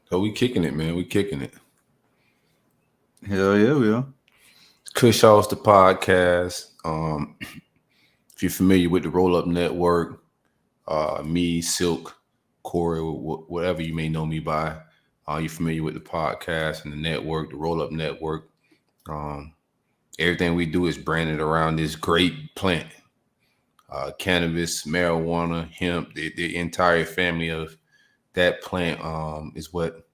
So we kicking it, man. We kicking it. Hell yeah, we are. Kush House, the podcast. If you're familiar with the Roll Up Network, me, Silk, Corey, whatever you may know me by, you're familiar with the podcast and the network, the Roll Up Network. Um, Everything we do is branded around this great plant, cannabis, marijuana, hemp, the entire family of that plant is what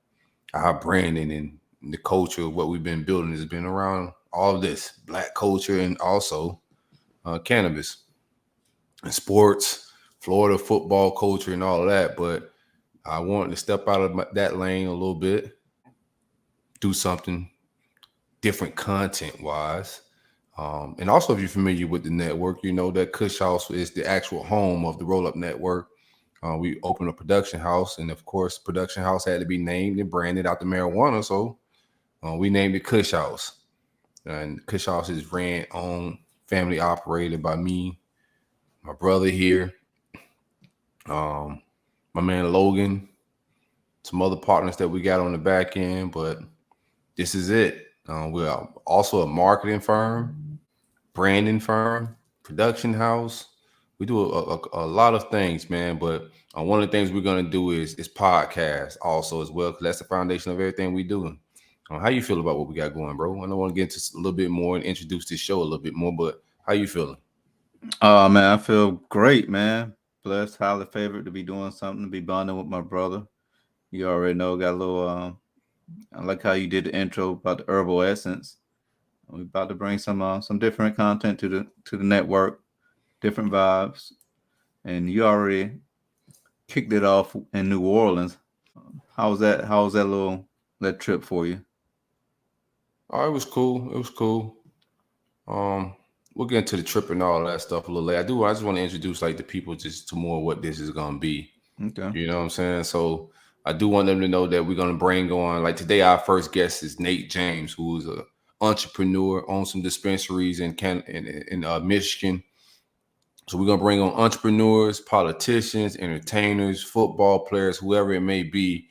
our branding and the culture of what we've been building has been around all of this black culture and also cannabis and sports, Florida football culture and all of that. But I wanted to step out of that lane a little bit, do something different content wise. And also, if you're familiar with the network, you know that Kush House is the actual home of the Roll Up Network. We opened a production house, and of course, production house had to be named and branded out the marijuana. So we named it Kush House. And Kush House is ran, owned, family operated by me, my brother here, um, my man Logan, some other partners that we got on the back end. But this is it. We're also a marketing firm, branding firm, production house. We do a lot of things, man. But one of the things we're gonna do is podcast also as well, because that's the foundation of everything we do. How you feel about what we got going, bro? I don't want to get into a little bit more and introduce this show a little bit more, but how you feeling? Oh man, I feel great, man. Blessed, highly favored to be doing something, to be bonding with my brother. You already know, got a little. I like how you did the intro about the herbal essence. We're about to bring some different content to the network, different vibes, and you already kicked it off in New Orleans. How was that? How was that trip for you? Oh, it was cool. It was cool. Um, we'll get into the trip and all that stuff a little later. I just want to introduce like the people just to more what this is gonna be. Okay. You know what I'm saying? So I do want them to know that we're gonna bring on like today. Our first guest is Nate James, who's a entrepreneur, owns some dispensaries in Michigan. So we're gonna bring on entrepreneurs, politicians, entertainers, football players, whoever it may be,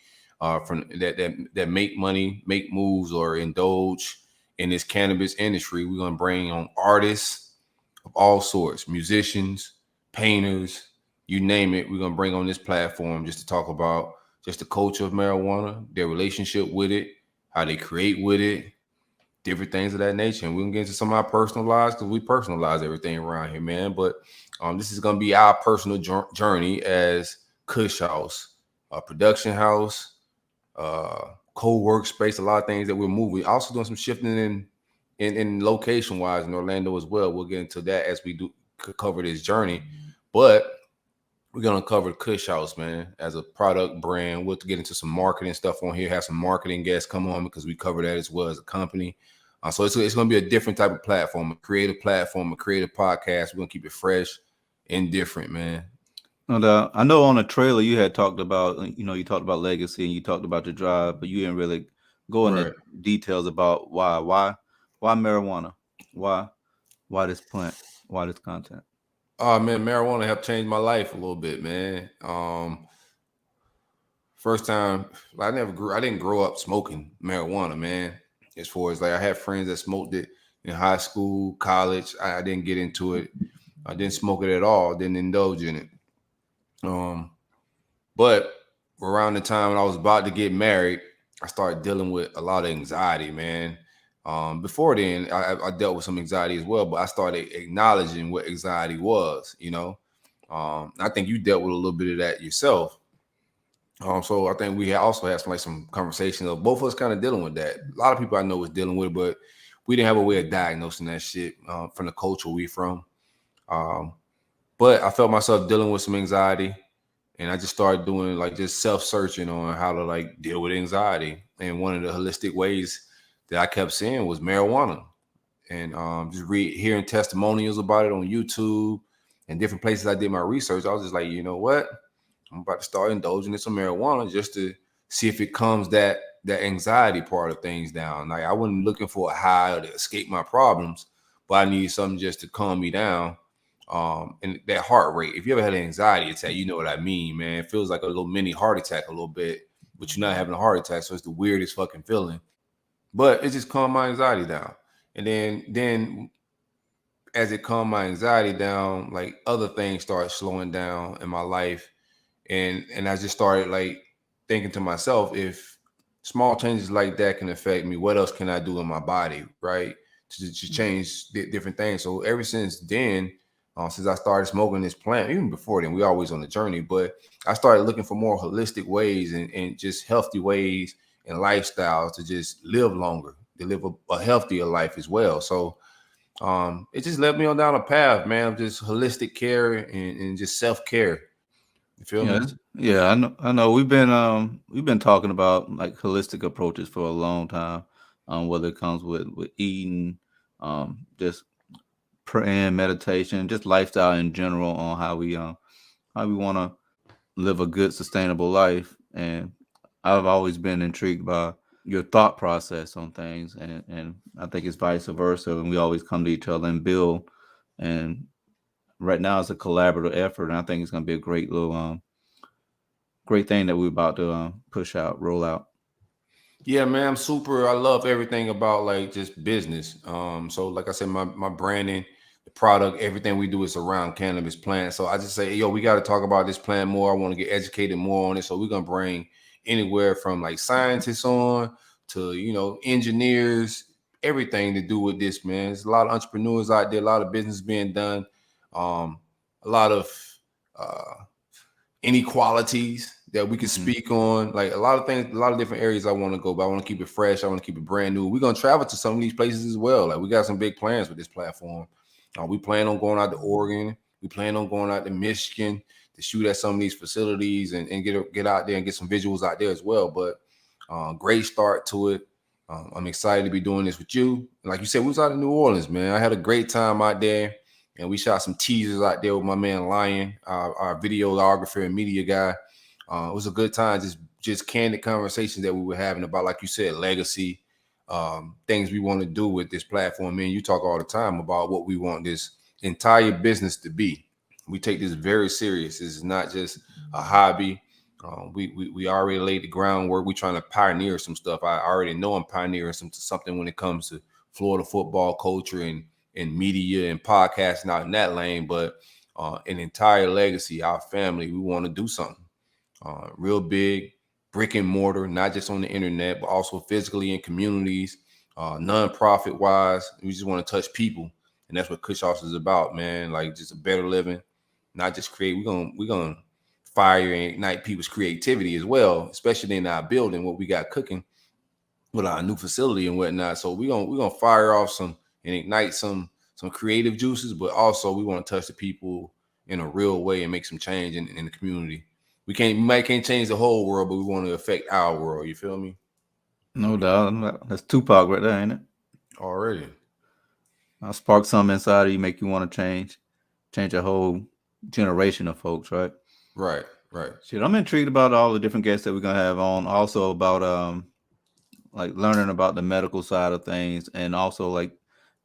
from that make money, make moves, or indulge in this cannabis industry. We're gonna bring on artists of all sorts, musicians, painters, you name it. We're gonna bring on this platform just to talk about just the culture of marijuana, their relationship with it, how they create with it, different things of that nature. And we're gonna get into some of our personal lives because we personalize everything around here, man. But this is gonna be our personal journey as Kush House, a production house, uh, co-workspace, a lot of things that we're moving. Also doing some shifting in location wise in Orlando as well. We'll get into that as we do cover this journey. But we're gonna cover Kush House, man, as a product brand. We'll get into some marketing stuff on here. Have some marketing guests come on because we cover that as well as a company. So it's going to be a different type of platform, a creative podcast. We're going to keep it fresh and different, man. And I know on the trailer you had talked about, you talked about legacy and you talked about the drive, but you didn't really go into Right. details about why marijuana, why, why this plant, why this content. Oh man, marijuana helped change my life a little bit, man. First time I didn't grow up smoking marijuana, man. As far as like I had friends that smoked it in high school, college. I didn't get into it. I didn't smoke it at all. Didn't indulge in it. Um, But around the time when I was about to get married, I started dealing with a lot of anxiety, man. Before then, I dealt with some anxiety as well, but I started acknowledging what anxiety was, you know. I think you dealt with a little bit of that yourself. So I think we also had some conversations of both of us kind of dealing with that. A lot of people I know was dealing with it, but we didn't have a way of diagnosing that shit from the culture we from. Um, but I felt myself dealing with some anxiety, and I just started doing like just self-searching on how to like deal with anxiety. And one of the holistic ways that I kept seeing was marijuana, and just hearing testimonials about it on YouTube and different places I did my research. I was just like, you know what, I'm about to start indulging in some marijuana just to see if it calms that anxiety part of things down. Like I wasn't looking for a high or to escape my problems, but I needed something just to calm me down. And that heart rate. If you ever had an anxiety attack, you know what I mean, man. It feels like a little mini heart attack a little bit. but you're not having a heart attack. So it's the weirdest fucking feeling. But it just calmed my anxiety down. And then as it calmed my anxiety down, like other things started slowing down in my life. And I just started like thinking to myself, if small changes like that can affect me, what else can I do in my body, right? To change different things. So ever since then, since I started smoking this plant, even before then, we always on the journey, but I started looking for more holistic ways and just healthy ways and lifestyles to just live longer, to live a healthier life as well. So it just led me on down a path, man, of just holistic care and just self-care. You feel me? Yeah, I know. I know. We've been talking about like holistic approaches for a long time. Whether it comes with eating, just praying, meditation, just lifestyle in general on how we want to live a good, sustainable life. And I've always been intrigued by your thought process on things, and I think it's vice versa. And we always come to each other and build. And right now, it's a collaborative effort, and I think it's going to be a great thing that we're about to push out, roll out. Yeah, man, I'm super. I love everything about like just business. So like I said, my branding, the product, everything we do is around cannabis plants. So I just say, yo, we got to talk about this plant more. I want to get educated more on it. So we're gonna bring anywhere from like scientists on to engineers, everything to do with this, man. There's a lot of entrepreneurs out there, a lot of business being done, um, a lot of uh, inequalities that we can Hmm. speak on, like a lot of things, a lot of different areas I want to go, but I want to keep it fresh. I want to keep it brand new. We're gonna travel to some of these places as well. Like we got some big plans with this platform. We plan on going out to Oregon. We plan on going out to Michigan to shoot at some of these facilities and get out there and get some visuals out there as well. But great start to it. I'm excited to be doing this with you. And like you said, we was out in New Orleans, man. I had a great time out there, and we shot some teasers out there with my man Lion, our videographer and media guy. It was a good time, just candid conversations that we were having about, like you said, legacy, things we want to do with this platform. Man, you talk all the time about what we want this entire business to be. We take this very serious. This is not just a hobby. We already laid the groundwork. We're trying to pioneer some stuff. I already know I'm pioneering something when it comes to Florida football culture and media and podcasting out in that lane, but an entire legacy, our family, we want to do something real big, brick and mortar, not just on the internet, but also physically in communities, non-profit wise. We just want to touch people, and that's what Kush House is about, man. Like just a better living, not just create. We're gonna fire and ignite people's creativity as well, especially in our building, what we got cooking with our new facility and whatnot. So we're gonna fire off some and ignite some creative juices, but also we want to touch the people in a real way and make some change in the community. We might can't change the whole world, but we want to affect our world. You feel me? No doubt. That's Tupac right there, ain't it? Already. I'll spark something inside of you, make you want to change a whole generation of folks, right? Right, right, Shit, I'm intrigued about all the different guests that we're gonna have on. Also about like learning about the medical side of things, and also like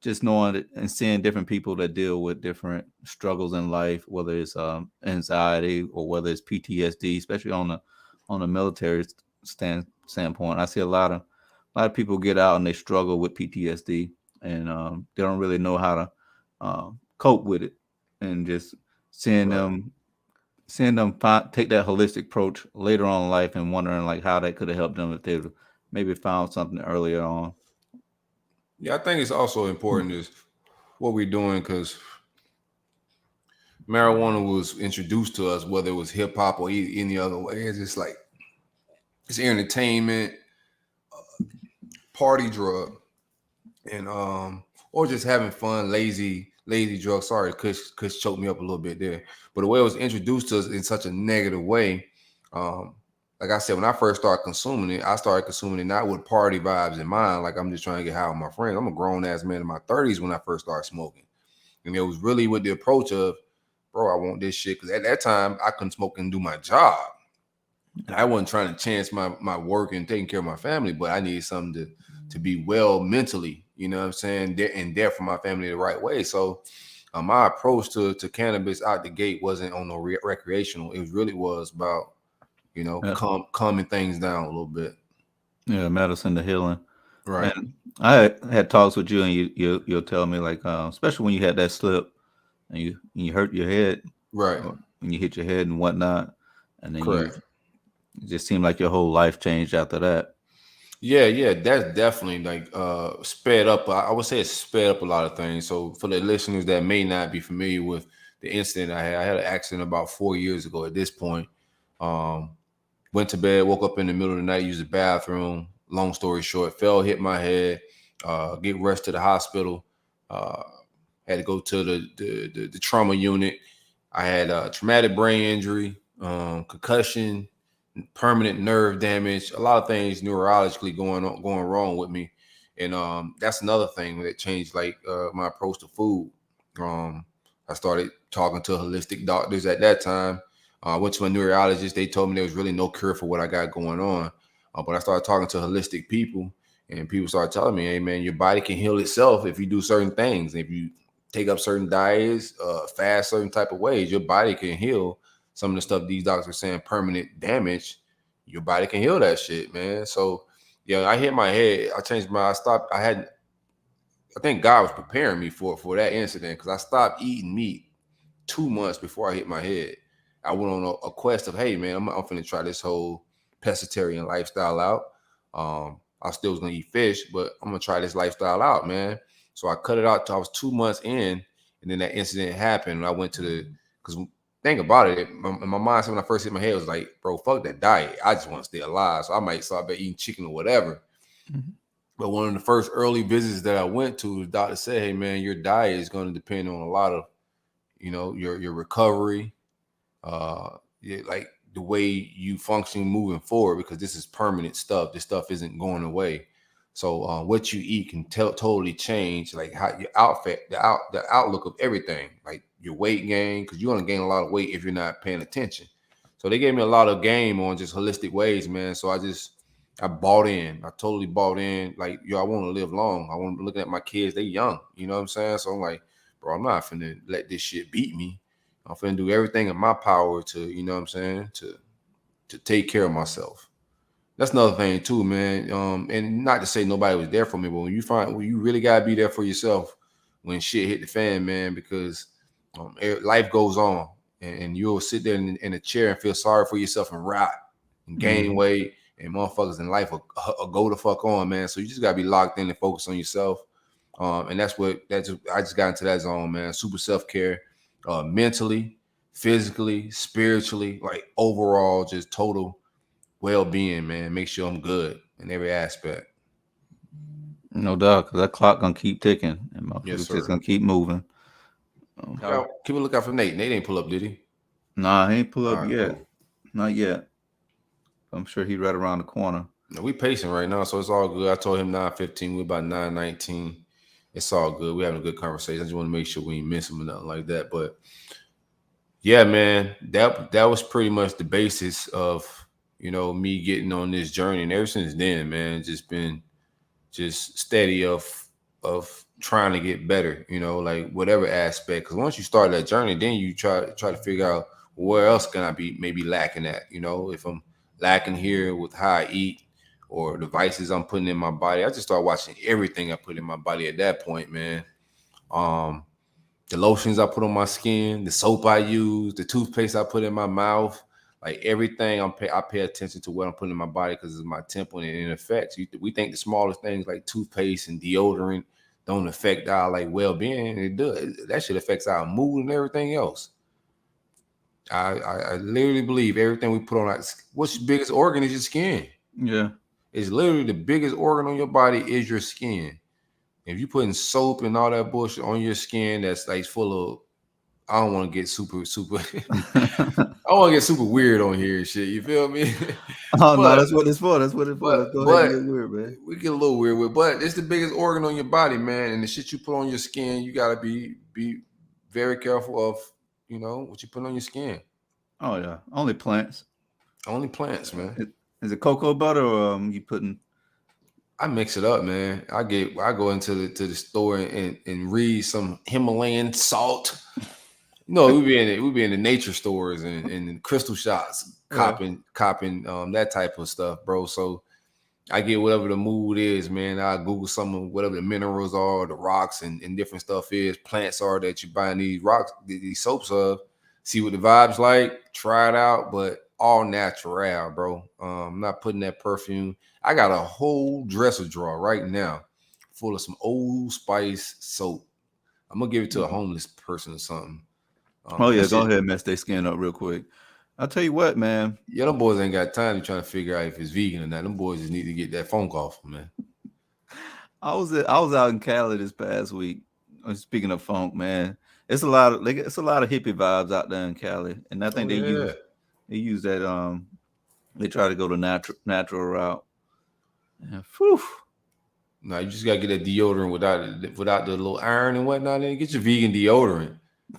just knowing and seeing different people that deal with different struggles in life, whether it's anxiety or whether it's PTSD, especially on the military standpoint. I see a lot of people get out and they struggle with PTSD, and they don't really know how to cope with it, and just seeing right. them take that holistic approach later on in life, and wondering like how that could have helped them if they maybe found something earlier on. Yeah, I think it's also important is what we're doing because marijuana was introduced to us, whether it was hip hop or any other way. It's just like it's entertainment, party drug, and or just having fun, lazy drug. Sorry, Kush choked me up a little bit there. But the way it was introduced to us in such a negative way, um, like I said, when I first started consuming it, I started consuming it not with party vibes in mind. Like I'm just trying to get high with my friends. I'm a grown ass man in my 30s when I first started smoking, and it was really with the approach of, bro, I want this shit because at that time I couldn't smoke and do my job. And I wasn't trying to chance my work and taking care of my family, but I needed something to be well mentally, you know what I'm saying, and there for my family the right way. So my approach to cannabis out the gate wasn't on no recreational. It really was about Yeah. calming things down a little bit. Yeah, medicine to healing. Right. And I had talks with you, and you'll tell me like, especially when you had that slip and you hurt your head, Right. or when you hit your head and whatnot, and then Correct. it just seemed like your whole life changed after that. Yeah, that's definitely like sped up. I would say it sped up a lot of things. So for the listeners that may not be familiar with the incident I had an accident about 4 years ago at this point. Um, Went to bed, woke up in the middle of the night, used the bathroom. Long story short, fell, hit my head, get rushed to the hospital. Uh, Had to go to the trauma unit. I had a traumatic brain injury, concussion, permanent nerve damage, a lot of things neurologically going wrong with me, and that's another thing that changed like my approach to food. Um, I started talking to holistic doctors at that time. I went to a neurologist. They told me there was really no cure for what I got going on, but I started talking to holistic people, and people started telling me, "Hey, man, your body can heal itself if you do certain things. If you take up certain diets, fast certain type of ways, your body can heal some of the stuff these doctors are saying permanent damage. Your body can heal that shit, man." So yeah, I hit my head. I stopped. I think God was preparing me for that incident because I stopped eating meat 2 months before I hit my head. I went on a quest of, hey man, I'm finna try this whole pescatarian lifestyle out. I still was gonna eat fish, but I'm gonna try this lifestyle out, man. So I cut it out till I was 2 months in, and then that incident happened. And I went to because think about it, my mindset when I first hit my head was like, bro, fuck that diet. I just want to stay alive. So I might start back eating chicken or whatever. Mhm. But one of the first early visits that I went to, the doctor said, hey man, your diet is going to depend on a lot of, your recovery, like the way you function moving forward, because this is permanent stuff. This stuff isn't going away. So what you eat can totally change, like how your outfit, the outlook of everything, like your weight gain, because you're gonna gain a lot of weight if you're not paying attention. So they gave me a lot of game on just holistic ways, man. So I bought in. I totally bought in. Like, yo, I want to live long. I want to look at my kids. They young. You know what I'm saying? So I'm like, bro, I'm not finna let this shit beat me. I'm finna do everything in my power to, you know what I'm saying, to take care of myself. That's another thing too, man. And not to say nobody was there for me, but when you really gotta be there for yourself when shit hit the fan, man, because life goes on, and you'll sit there in a chair and feel sorry for yourself and rot and gain Mhm. weight, and motherfuckers in life will go the fuck on, man. So you just gotta be locked in and focus on yourself. And I just got into that zone, man. Super self-care, mentally, physically, spiritually, like overall, just total well-being, man. Make sure I'm good in every aspect. No doubt, because that clock gonna keep ticking, and Yes, motherfuckers just sir. gonna keep moving. How? Keep a lookout for Nate. Nate ain't pull up, did he? Nah, he ain't pull All up right, yet. cool. Not yet. I'm sure he right around the corner. No, we pacing right now, so it's all good. I told him 9:15. We're about 9:19. It's all good. We're having a good conversation. I just want to make sure we ain't miss him or nothing like that. But yeah, man, that was pretty much the basis of me getting on this journey, and ever since then, man, just been just steady of trying to get better, like whatever aspect. Because once you start that journey, then you try to figure out where else can I be maybe lacking at. If I'm lacking here with how I eat or the vices I'm putting in my body, I just start watching everything I put in my body at that point, man. Um, the lotions I put on my skin, the soap I use, the toothpaste I put in my mouth, like everything I pay attention to what I'm putting in my body because it's my temple and it affects. We think the smallest things like toothpaste and deodorant don't affect our like well-being. It does. That shit affects our mood and everything else. I literally believe everything we put on what's your biggest organ is your skin. Yeah. It's literally the biggest organ on your body is your skin. If you putting soap and all that bullshit on your skin that's like full of, I don't want to get super I want to get super weird on here and shit. You feel me? Oh no, but that's what it's for. That's what it's for. but Let's go ahead and but get weird, man. we get a little weird with. But it's the biggest organ on your body, man. And the shit you put on your skin, you gotta be very careful of. What you put on your skin. Oh yeah, only plants. Only plants, man. Is it cocoa butter or you putting? I mix it up, man. I go into the store and read some Himalayan salt. we be in the nature stores and crystal shots, Yeah. copping that type of stuff, bro. So I get whatever the mood is, man. I Google some of whatever the minerals are, the rocks and different stuff is, plants are that you're buying these rocks, these soaps of. See what the vibes like, try it out, but all natural, bro. I'm not putting that perfume. I got a whole dresser drawer right now full of some Old Spice soap. I'm gonna give it to a homeless person or something. Oh yeah, That go shit. ahead and mess their skin up real quick. I'll tell you what, man. Yeah, them boys ain't got time to try to figure out if it's vegan or not. Them boys just need to get that phone call from man. I was out in Cali this past week. Speaking of funk, man, it's a lot of hippie vibes out there in Cali, and I Oh think yeah. they use that they try to go the natural route. Yeah, whew. No, you just gotta get that deodorant without the little iron and whatnot. And get your vegan deodorant,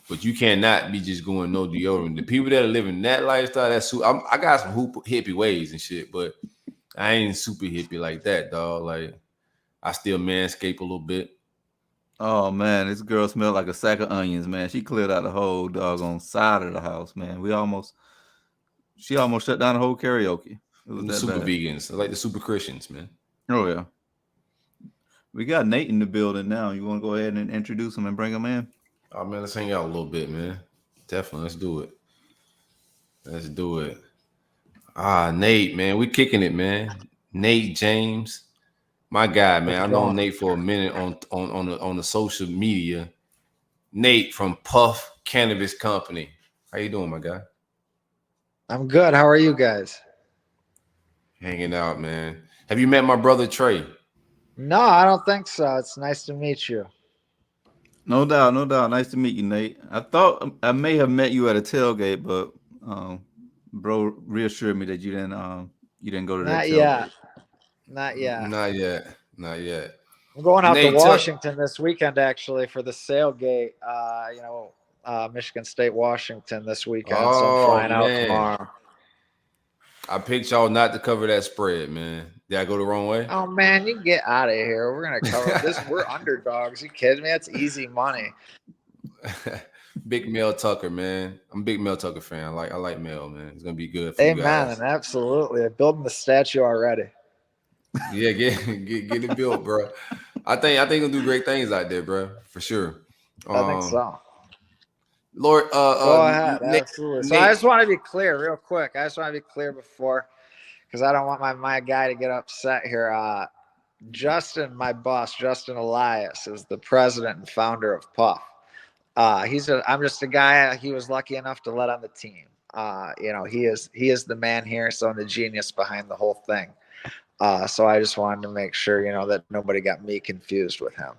but you cannot be just going no deodorant. The people that are living that lifestyle, I got some hippie ways and shit, but I ain't super hippie like that, dog. Like I still manscape a little bit. Oh man, this girl smelled like a sack of onions, man. She cleared out the whole doggone side of the house, man. She almost shut down the whole karaoke. It was Them the that super bad. vegans, I like the super Christians, man. Oh yeah. We got Nate in the building now. You want to go ahead and introduce him and bring him in? Oh man, let's hang out a little bit, man. Definitely, let's do it. Let's do it. Nate, man, we kicking it, man. Nate James, my guy, How's man. it I know going? Nate for a minute on the social media. Nate from Puff Cannabis Company. How you doing, my guy? I'm good. How are you guys? Hanging out, man. Have you met my brother Trey? No, I don't think so. It's nice to meet you. No doubt, no doubt. Nice to meet you, Nate. I thought I may have met you at a tailgate, but bro reassured me that you didn't go to that Not tailgate. yet. Not yet. Not yet. Not yet. I'm going out to Nate, tell. Washington this weekend actually for the sailgate. Michigan State, Washington this weekend. So I'm Oh flying out man, tomorrow. I picked y'all not to cover that spread, man. Did I go the wrong way? Oh man, you get out of here. We're gonna cover this. We're underdogs. You kidding me? That's easy money. Big Mel Tucker, man. I'm a big Mel Tucker fan. I like Mel, man. It's gonna be good for you Amen. guys. And absolutely. They're building the statue already. Yeah, get it built, bro. I think he'll do great things out there, bro, for sure. I think Um, so. Lord, Go ahead. Nate, Absolutely. So I Nate. just want to be clear real quick. I just want to be clear before, because I don't want my guy to get upset here. Justin, my boss, Justin Elias, is the president and founder of Puff. I'm just a guy he was lucky enough to let on the team. He is the man here, so I'm the genius behind the whole thing. So I just wanted to make sure, that nobody got me confused with him.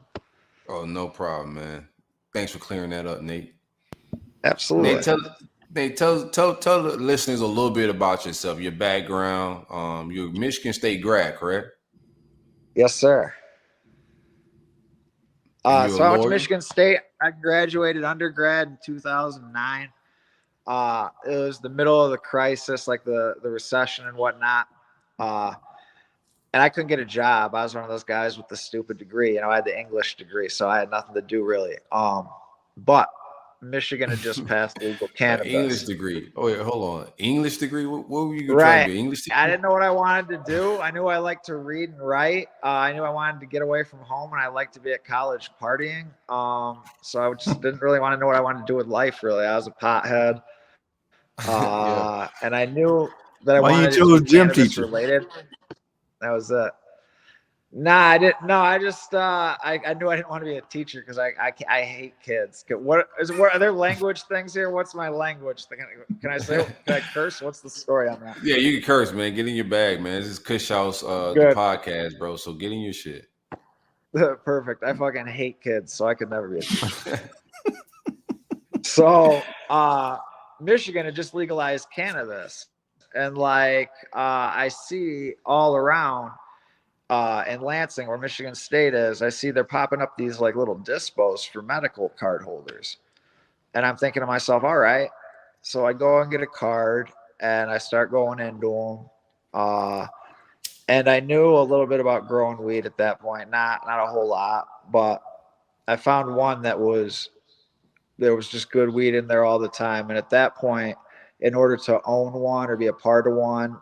Oh, no problem, man. Thanks for clearing that up, Nate. Absolutely. Tell the listeners a little bit about yourself, your background. You're a Michigan State grad, correct? Yes, sir. And you're a So I went to lawyer. Michigan State. I graduated undergrad in 2009. It was the middle of the crisis, like the recession and whatnot. And I couldn't get a job. I was one of those guys with the stupid degree. I had the English degree, so I had nothing to do really. But Michigan had just passed legal English cannabis. degree. Oh, wait, hold on. English degree? What were you trying to Right. be? English teacher? I didn't know what I wanted to do. I knew I liked to read and write. I knew I wanted to get away from home, and I liked to be at college partying. So I just didn't really want to know what I wanted to do with life, really. I was a pothead. Yeah. And I knew that I Why you wanted it to chose be gym cannabis teacher? related. That was it. Nah, I didn't. No, I just I knew I didn't want to be a teacher because I hate kids. What are there language things here? What's my language? Can I say? Can I curse? What's the story on that? Yeah, you can curse, man. Get in your bag, man. This is Kush House, the Good. podcast, bro. So get in your shit. Perfect. I fucking hate kids, so I could never be a teacher. So Michigan had just legalized cannabis, and I see all around in Lansing, where Michigan State is, I see they're popping up these little dispos for medical card holders. And I'm thinking to myself, all right. So I go and get a card and I start going into them. And I knew a little bit about growing weed at that point, not a whole lot, but I found one that was there was just good weed in there all the time. And at that point, in order to own one or be a part of one,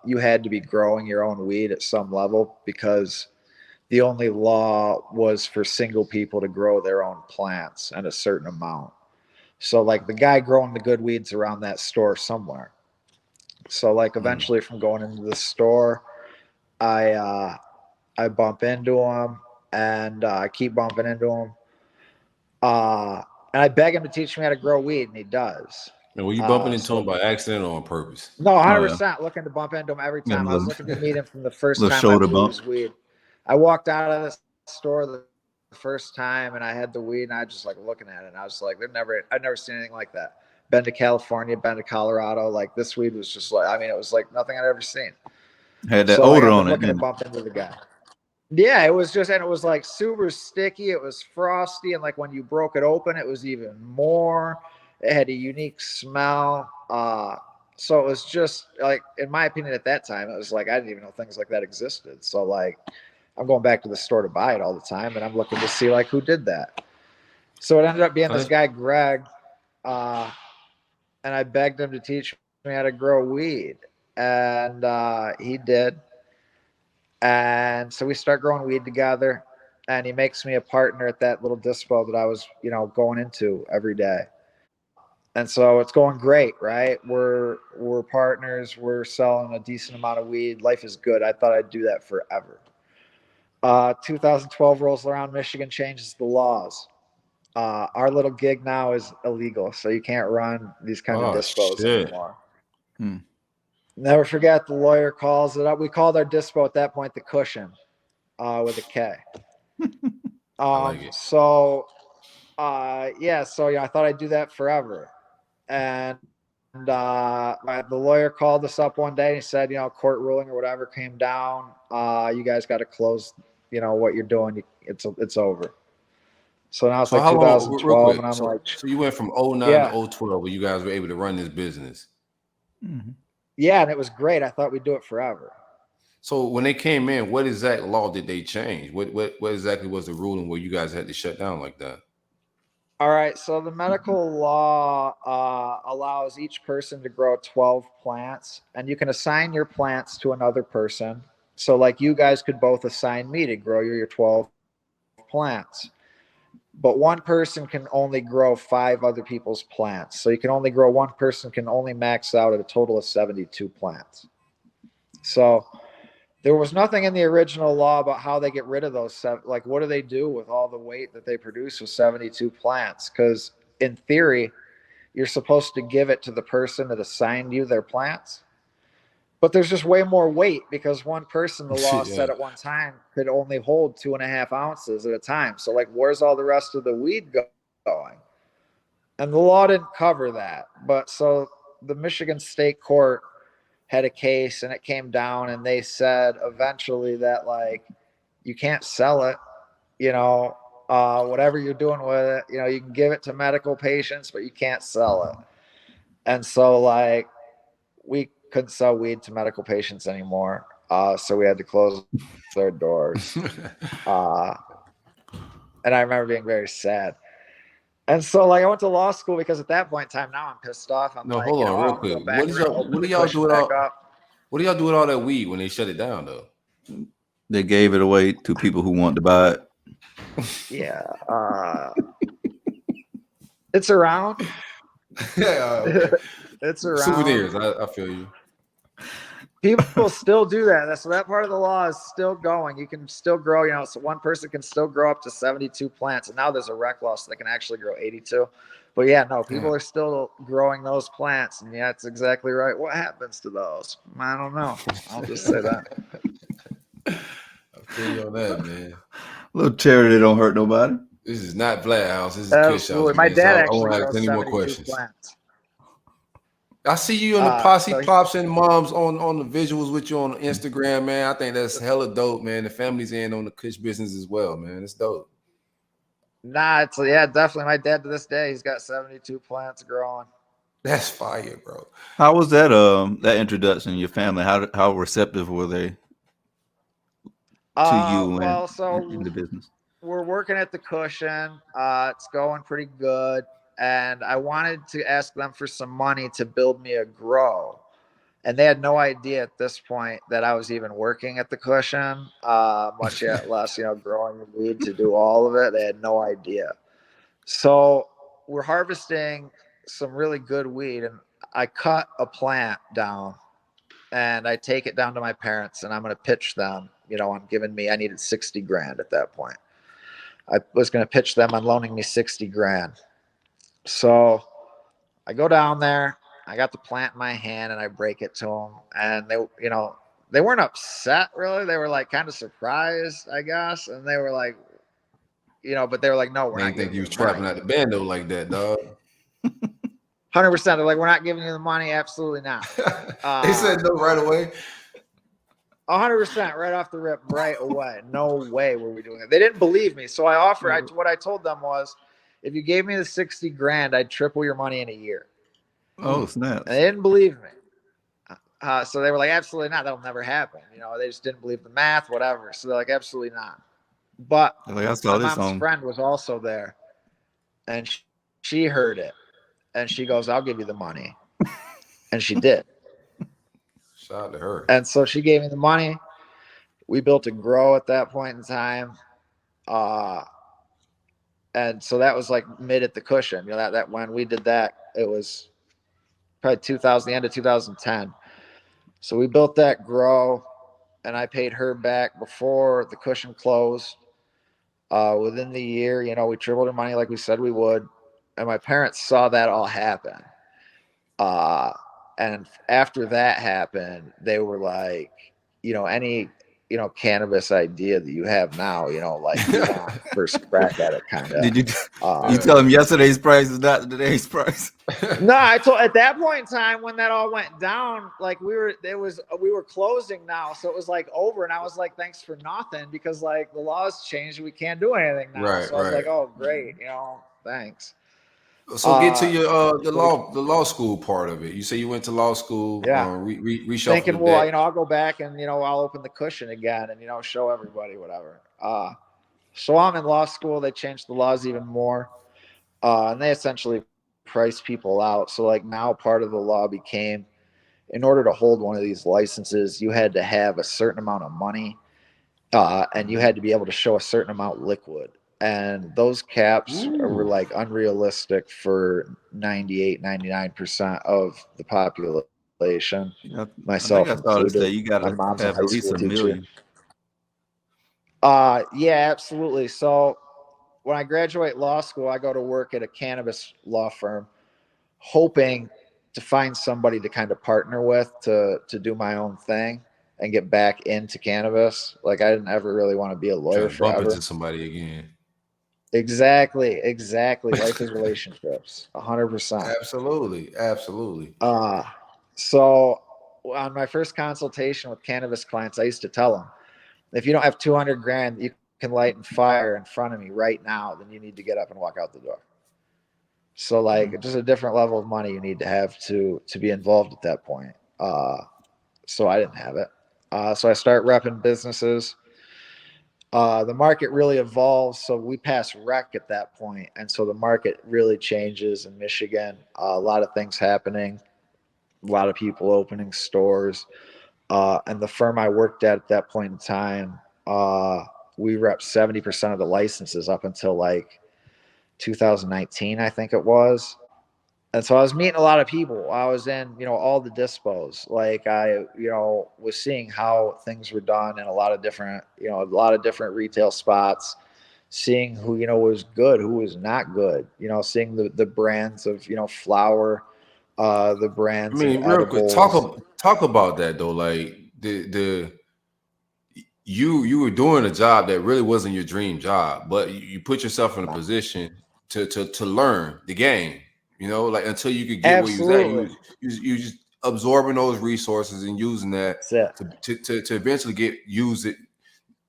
you had to be growing your own weed at some level, because the only law was for single people to grow their own plants and a certain amount. So like the guy growing the good weeds around that store somewhere. So like eventually from going into the store, I bump into him, and I keep bumping into him. And I beg him to teach me how to grow weed, and he does. And were you bumping into him by accident or on purpose? No, Oh, yeah. 100% looking to bump into him every Yeah, time. I was looking to meet him from the first little time I shoulder blew bump. his weed. I walked out of the store the first time, and I had the weed, and I just like looking at it, and I was like, I've never seen anything like that. Been to California, been to Colorado. Like this weed was just like, I mean, it was like nothing I'd ever seen. Had that So like, odor I've on been it. looking to didn't it? bump into the guy. Yeah, it was just, and it was like super sticky. It was frosty, and like when you broke it open, it was even more. It had a unique smell. So it was just like, in my opinion, at that time, it was like I didn't even know things like that existed. So like, I'm going back to the store to buy it all the time, and I'm looking to see like who did that. So it ended up being this guy Greg, and I begged him to teach me how to grow weed, and he did. And so we start growing weed together, and he makes me a partner at that little dispo that I was, going into every day. And so it's going great, right? We're partners. We're selling a decent amount of weed. Life is good. I thought I'd do that forever. 2012 rolls around. Michigan changes the laws. Our little gig now is illegal, so you can't run these kind of dispos anymore. Never forget, the lawyer calls it up. We called our dispo at that point the Cushion, with a K. I like it. So I thought I'd do that forever. And the lawyer called us up one day, and he said, court ruling or whatever came down. You guys got to close, what you're doing. It's over. So now it's like 2012, and I'm like, so you went from 09 to 012 where you guys were able to run this business. Mm-hmm. Yeah, and it was great. I thought we'd do it forever. So when they came in, what exact law did they change? What exactly was the ruling where you guys had to shut down like that? All right, so the medical law allows each person to grow 12 plants, and you can assign your plants to another person. So like you guys could both assign me to grow your 12 plants. But one person can only grow 5 other people's plants. So you can only grow, one person can only max out at a total of 72 plants. So there was nothing in the original law about how they get rid of those. Like, what do they do with all the weight that they produce with 72 plants? Because in theory, you're supposed to give it to the person that assigned you their plants. But there's just way more weight, because one person, the law said at one time, could only hold 2.5 ounces at a time. So like, where's all the rest of the weed going? And the law didn't cover that. But so the Michigan State Court had a case, and it came down, and they said eventually that like, you can't sell it, whatever you're doing with it, you can give it to medical patients, but you can't sell it. And so like, we couldn't sell weed to medical patients anymore. So we had to close their doors. And I remember being very sad. And so like, I went to law school, because at that point in time, now I'm pissed off. I'm like, hold on real quick. What do y'all do with all that weed when they shut it down though? They gave it away to people who want to buy it. Yeah. It's around. Yeah. It's around. Souvenirs. I feel you. People still do that. So that part of the law is still going. You can still grow, so one person can still grow up to 72 plants. And now there's a rec law, so they can actually grow 82. But yeah, no, people are still growing those plants. And yeah, it's exactly right. What happens to those? I don't know. I'll just say that. I feel you on that, man. Little charity don't hurt nobody. This is not Vlad House. This is Kush House. My dad actually grows any more questions. Plants. I see you on the posse pops and moms on the visuals with you on Instagram, man. I think that's hella dope, man. The family's in on the Kush business as well, man. It's dope. Nah, definitely. My dad to this day, he's got 72 plants growing. That's fire, bro. How was that that introduction? Your family, how receptive were they to you in the business? we're working at the Cushion. It's going pretty good. And I wanted to ask them for some money to build me a grow. And they had no idea at this point that I was even working at the Cushion, much less, growing the weed to do all of it. They had no idea. So we're harvesting some really good weed, and I cut a plant down and I take it down to my parents, and I'm going to pitch them. I needed 60 grand at that point. I was going to pitch them on loaning me 60 grand. So I go down there, I got the plant in my hand, and I break it to them. And they weren't upset really. They were like kind of surprised, I guess. And they were like, but they were like, no, we're I not didn't think giving you you was the trapping money. out the bando like that, dog. 100%. They're like, we're not giving you the money. Absolutely not. They said no right away. 100% right off the rip, right away. No way were we doing it. They didn't believe me. So I offered, what I told them was, if you gave me the 60 grand, I'd triple your money in a year. Oh, snaps. And they didn't believe me. So they were like, absolutely not. That'll never happen. They just didn't believe the math, whatever. So they're like, absolutely not. But Like, I saw my this mom's on. friend was also there. And she heard it. And she goes, I'll give you the money. And she did. Shout out to her. And so she gave me the money. We built a grow at that point in time. And so that was like mid at the Cushion. That when we did that, it was probably the end of 2010. So we built that grow, and I paid her back before the Cushion closed. Within the year, we tripled her money like we said we would. And my parents saw that all happen. And after that happened, they were like, any, cannabis idea that you have now, like you want first crack at it, kind of. Did you tell them yesterday's price is not today's price? No, I told at that point in time when that all went down, like we were closing now, so it was like over, and I was like, thanks for nothing, because like the laws changed, we can't do anything now. Right, so I was like, oh great, thanks. So get to your the law school part of it. You say you went to law school. Yeah. Reshuffle Thinking, the well, deck. I'll go back and I'll open the Cushion again and show everybody whatever. So I'm in law school. They changed the laws even more, and they essentially price people out. So like now part of the law became, in order to hold one of these licenses, you had to have a certain amount of money, and you had to be able to show a certain amount liquid. And those caps were like unrealistic for 99% of the population, myself included. You got My to mom's a have high at least school $1 teacher. million. Yeah, absolutely. So when I graduate law school, I go to work at a cannabis law firm, hoping to find somebody to kind of partner with to do my own thing and get back into cannabis. Like I didn't ever really want to be a lawyer Try to bump forever. into somebody again. Exactly. Life is relationships, 100%. Absolutely. So on my first consultation with cannabis clients, I used to tell them, if you don't have 200 grand, you can light and fire in front of me right now, then you need to get up and walk out the door. So like just a different level of money you need to have to be involved at that point. So I didn't have it. So I start repping businesses. The market really evolves. So we pass rec at that point. And so the market really changes in Michigan. A lot of things happening, a lot of people opening stores. And the firm I worked at that point in time, we rep 70% of the licenses up until like 2019, I think it was. And so I was meeting a lot of people. I was in, all the dispos. Like I, was seeing how things were done in a lot of different retail spots, seeing who, was good, who was not good, seeing the brands of, flour, the brands of Real quick, edibles. talk about that though. Like you were doing a job that really wasn't your dream job, but you put yourself in a position to learn the game. Like until you could get where you was at, you just absorbing those resources and using that to eventually use it.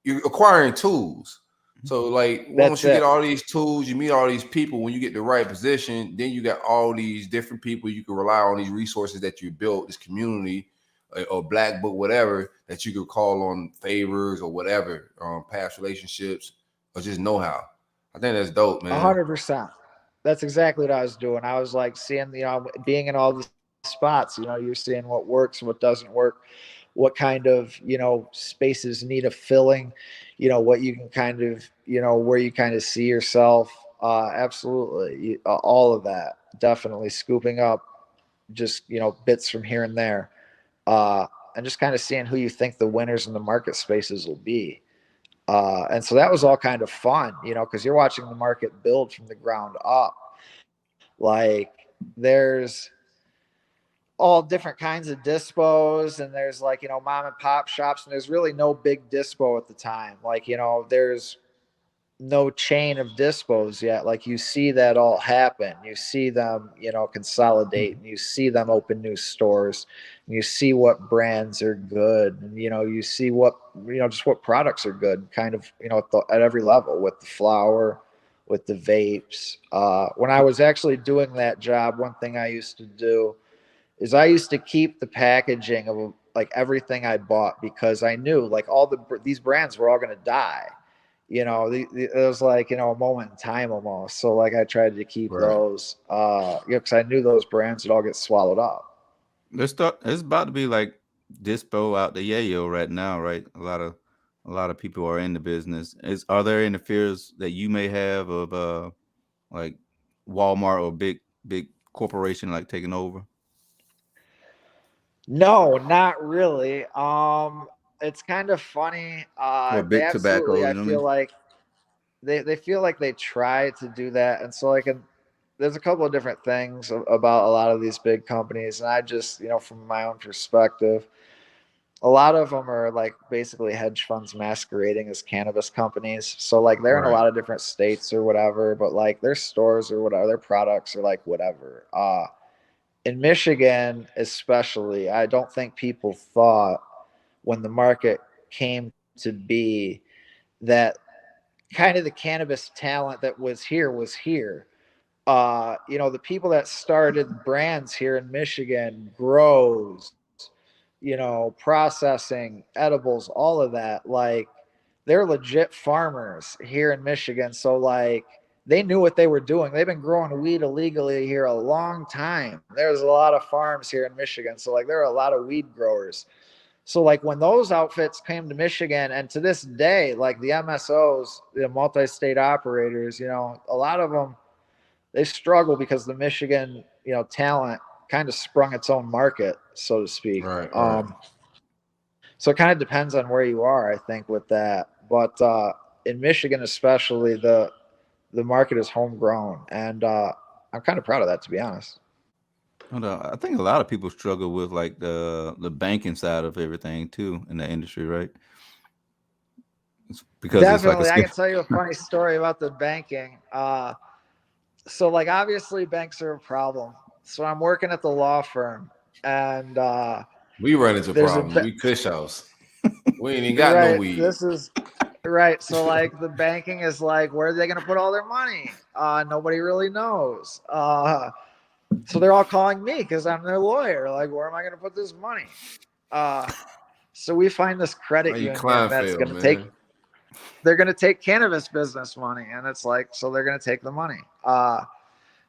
You're acquiring tools. So like once you get all these tools, you meet all these people. When you get the right position, then you got all these different people you can rely on, these resources that you built, this community or black book, whatever, that you could call on favors or whatever, past relationships or just know how. I think that's dope, man. 100%. That's exactly what I was doing. I was like seeing, being in all these spots, you're seeing what works, what doesn't work, what kind of, spaces need a filling, what you can kind of, where you kind of see yourself. Absolutely. All of that. Definitely scooping up just, bits from here and there. And just kind of seeing who you think the winners in the market spaces will be. And so that was all kind of fun, because you're watching the market build from the ground up. Like there's all different kinds of dispos, and there's like, mom and pop shops, and there's really no big dispo at the time. Like, there's no chain of dispos yet. Like you see that all happen. You see them, consolidate, and you see them open new stores. And you see what brands are good, and you see what just what products are good, kind of at every level with the flower, with the vapes. When I was actually doing that job, one thing I used to do is I used to keep the packaging of like everything I bought, because I knew like these brands were all going to die. It was like, a moment in time almost. So like I tried to keep Right. those, because I knew those brands would all get swallowed up. It's about to be like dispo out the yayo right now, right? A lot of people are in the business. Are there any fears that you may have of like Walmart or big corporation like taking over? No, not really. It's kind of funny. Or They big absolutely, tobacco, you I know what I mean? feel like they feel like they try to do that. And so like, there's a couple of different things about a lot of these big companies. And I just, from my own perspective, a lot of them are like basically hedge funds masquerading as cannabis companies. So like they're in a Right. lot of different states or whatever, but like their stores or whatever, their products are like whatever. In Michigan, especially, I don't think people thought when the market came to be that kind of the cannabis talent that was here was here. The people that started brands here in Michigan, grows, processing, edibles, all of that, like they're legit farmers here in Michigan. So like they knew what they were doing. They've been growing weed illegally here a long time. There's a lot of farms here in Michigan. So like there are a lot of weed growers. So like when those outfits came to Michigan, and to this day, like the MSOs, the multi-state operators, a lot of them, they struggle because the Michigan, talent kind of sprung its own market, so to speak. Right. Right. So it kind of depends on where you are, I think, with that. But in Michigan, especially, the market is homegrown, and I'm kind of proud of that, to be honest. Hold on. I think a lot of people struggle with like the banking side of everything too in the industry, right? Because it's like a Definitely, I skill. can tell you a funny story about the banking. So, like, obviously, banks are a problem. So I'm working at the law firm, and We run into there's a problems. We Kush House. We ain't even got no right. weed. This is right. So like the banking is like, where are they going to put all their money? Nobody really knows. So they're all calling me because I'm their lawyer. Like, where am I going to put this money? Uh, so we find this How credit you union that's Kleinfeld, going to take. man? They're going to take cannabis business money, and it's like, so they're going to take the money.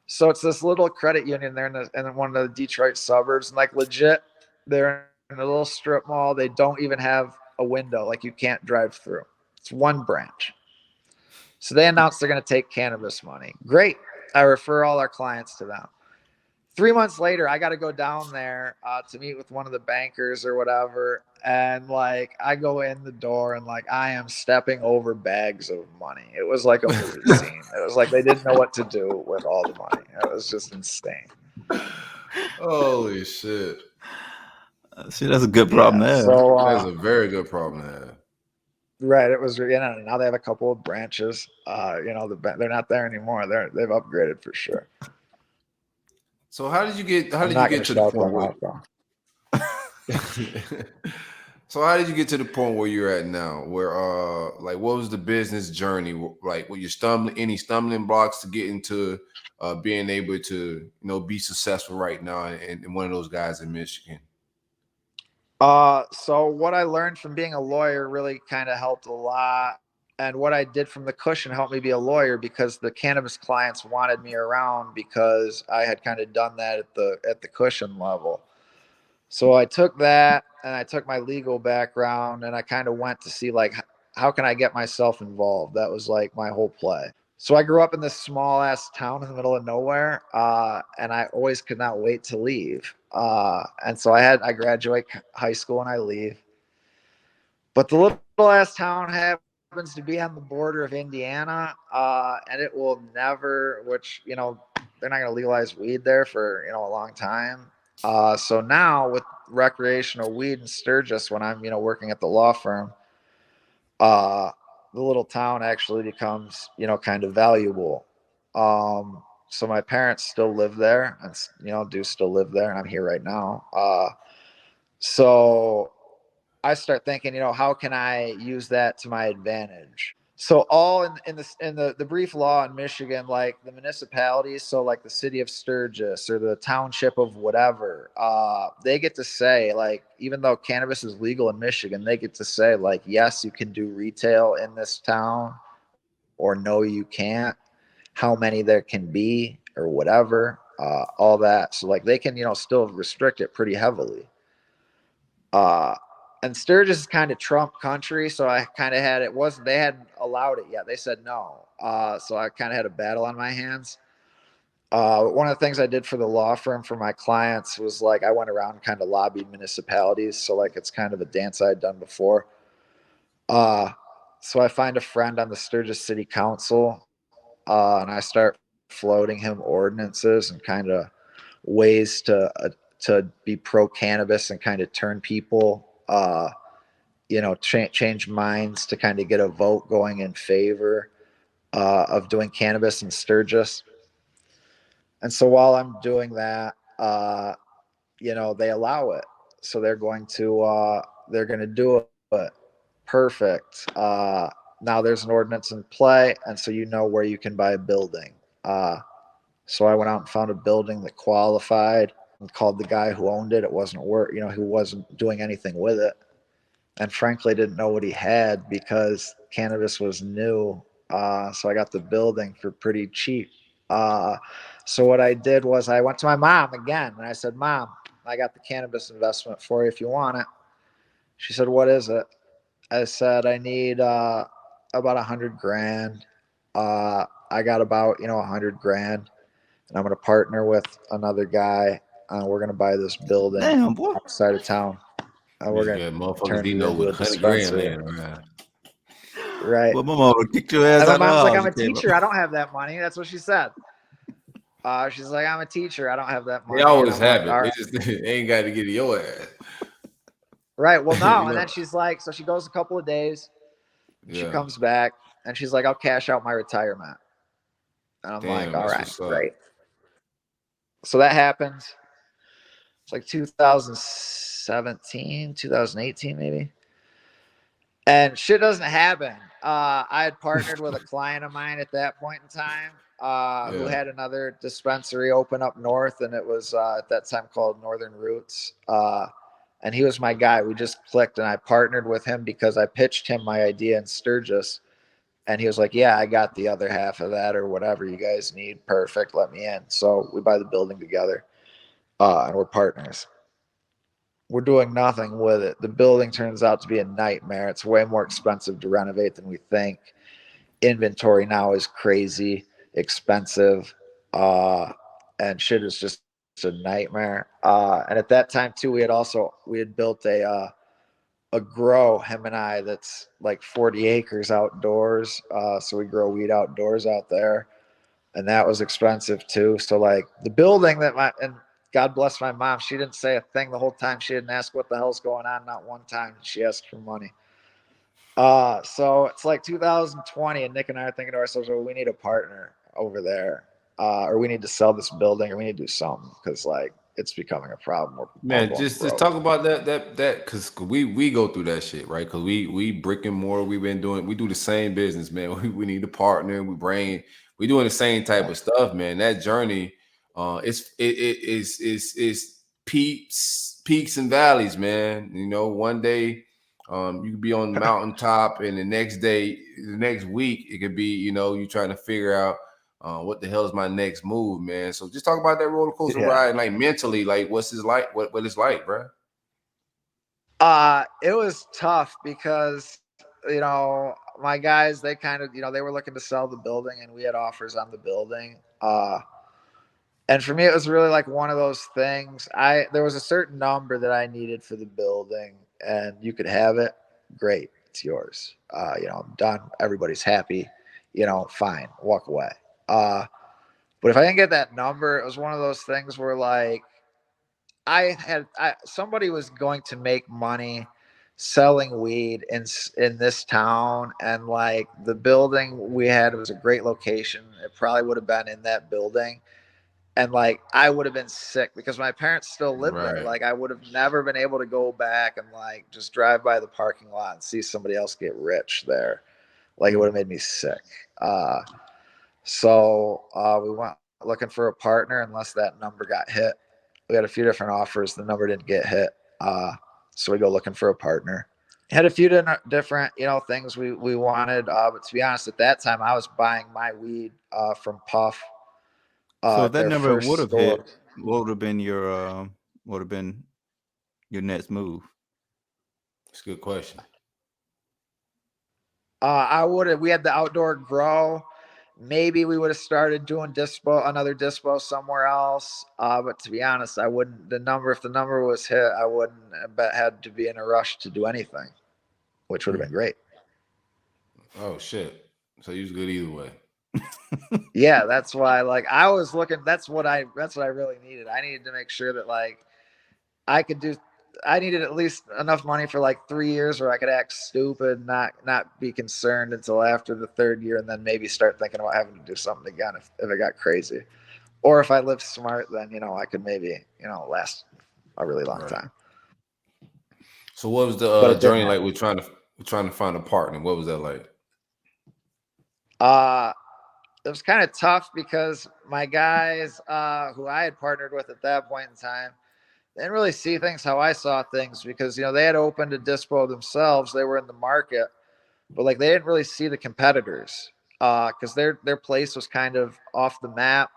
So it's this little credit union there in one of the Detroit suburbs, and like legit, they're in a little strip mall. They don't even have a window, like you can't drive through. It's one branch. So they announced they're going to take cannabis money. Great. I refer all our clients to them. 3 months later, I got to go down there to meet with one of the bankers or whatever. And like, I go in the door and like, I am stepping over bags of money. It was like a movie scene. It was like they didn't know what to do with all the money. It was just insane. Holy shit. See, that's a good problem Yeah. to have. So, That's a very good problem to have. right. It was, now they have a couple of branches. They're not there anymore. They've upgraded for sure. So how did you get I'm not going to to the shout point them where out though. So how did you get to the point where you're at now? Where like what was the business journey? Like were you any stumbling blocks to get into being able to, be successful right now and one of those guys in Michigan? So what I learned from being a lawyer really kind of helped a lot. And what I did from the cushion helped me be a lawyer because the cannabis clients wanted me around because I had kind of done that at the cushion level. So I took that and I took my legal background and I kind of went to see like how can I get myself involved? That was like my whole play. So I grew up in this small ass town in the middle of nowhere, and I always could not wait to leave. And so I graduate high school and I leave. But the little ass town happens to be on the border of Indiana, and it will never, which, you know, they're not going to legalize weed there for, you know, a long time. So now with recreational weed in Sturgis, when I'm, you know, working at the law firm, the little town actually becomes, you know, kind of valuable. So my parents still live there and, you know, do still live there. And I'm here right now. So I start thinking, you know, how can I use that to my advantage? So all in the brief law in Michigan, like the municipalities, so like the city of Sturgis or the township of whatever, they get to say, like, even though cannabis is legal in Michigan, they get to say, like, yes, you can do retail in this town, or no, you can't. How many there can be, or whatever, all that. So like they can, you know, still restrict it pretty heavily. And Sturgis is kind of Trump country, so I kind of had they hadn't allowed it yet. They said no. So I kind of had a battle on my hands. One of the things I did for the law firm for my clients was like I went around and kind of lobbied municipalities. So like it's kind of a dance I had done before. So I find a friend on the Sturgis City Council, and I start floating him ordinances and kind of ways to be pro cannabis and kind of turn people, you know, change minds to kind of get a vote going in favor of doing cannabis in Sturgis. And so while I'm doing that, you know, they allow it. So they're going to do it. Perfect. Now there's an ordinance in play, and so you know where you can buy a building. So I went out and found a building that qualified and called the guy who owned it. It wasn't work, you know, who wasn't doing anything with it. And frankly, didn't know what he had because cannabis was new. So I got the building for pretty cheap. So what I did was I went to my mom again and I said, Mom, I got the cannabis investment for you if you want it. She said, what is it? I said, I need about 100 grand. I got about, you know, 100 grand. And I'm going to partner with another guy. We're going to buy this building Damn, boy. outside of town. And we're going to turn it into a dispensary. Right. Well, my mom would kick your ass And my out of the mom's like, house. I'm a teacher. I don't have that money. That's what she said. She's like, I'm a teacher. I don't have that money. They always have like, it. They just ain't got to get to your ass. Right. Well, no. You know? And then she's like, so she goes a couple of days. Yeah. She comes back and she's like, I'll cash out my retirement. And I'm like, all right, great. So that happens. It's like 2017, 2018, maybe. And shit doesn't happen. I had partnered with a client of mine at that point in time who had another dispensary open up north. And it was at that time called Northern Roots. And he was my guy. We just clicked and I partnered with him because I pitched him my idea in Sturgis. And he was like, yeah, I got the other half of that or whatever you guys need. Perfect. Let me in. So we buy the building together and we're partners. We're doing nothing with it. The building turns out to be a nightmare. It's way more expensive to renovate than we think. Inventory now is crazy expensive. And shit is just a nightmare. And at that time too, we had built a grow, him and I, that's like 40 acres outdoors. So we grow weed outdoors out there. And that was expensive too. So like the building and God bless my mom, she didn't say a thing the whole time. She didn't ask what the hell's going on. Not one time. She asked for money. So it's like 2020 and Nick and I are thinking to ourselves, well, we need a partner over there. Or we need to sell this building or we need to do something because like it's becoming a problem. Man, just talk about that because we go through that shit, right? Because we brick and mortar, we do the same business, man. We need a partner. We doing the same type of stuff, man. That journey, it's peaks and valleys, man. You know, one day You could be on the mountaintop, and the next day, the next week, it could be, you know, you trying to figure out what the hell is my next move, man. So just talk about that roller coaster ride, like mentally, like what's it like, what it's like, bro. It was tough because, you know, my guys, they kind of, you know, they were looking to sell the building and we had offers on the building. And for me, it was really like one of those things. There was a certain number that I needed for the building, and you could have it. Great, it's yours. You know, I'm done. Everybody's happy. You know, fine, walk away. But if I didn't get that number, it was one of those things where like somebody was going to make money selling weed in this town, and like the building we had was a great location. It probably would have been in that building, and like I would have been sick because my parents still live there. Like I would have never been able to go back and like just drive by the parking lot and see somebody else get rich there. Like it would have made me sick. So we went looking for a partner unless that number got hit. We had a few different offers. The number didn't get hit. So we go looking for a partner. Had a few different, you know, things we wanted. But to be honest, at that time, I was buying my weed from Puff. So if that Their number first would have store. hit, what would have been your next move? That's a good question. We had the outdoor grow. Maybe we would have started doing another dispo somewhere else. But to be honest, I wouldn't. If the number was hit, I wouldn't have had to be in a rush to do anything, which would have been great. Oh shit! So you was good either way. Yeah, that's why. Like I was looking. That's what I really needed. I needed to make sure that like I could do. I needed at least enough money for like 3 years where I could act stupid, not be concerned until after the third year, and then maybe start thinking about having to do something again if it got crazy. Or if I lived smart, then you know I could maybe last a really long time. So what was the journey like? We're trying to find a partner. What was that like? It was kind of tough because my guys who I had partnered with at that point in time, they didn't really see things how I saw things because they had opened a dispo themselves. They were in the market, but like they didn't really see the competitors because their place was kind of off the map.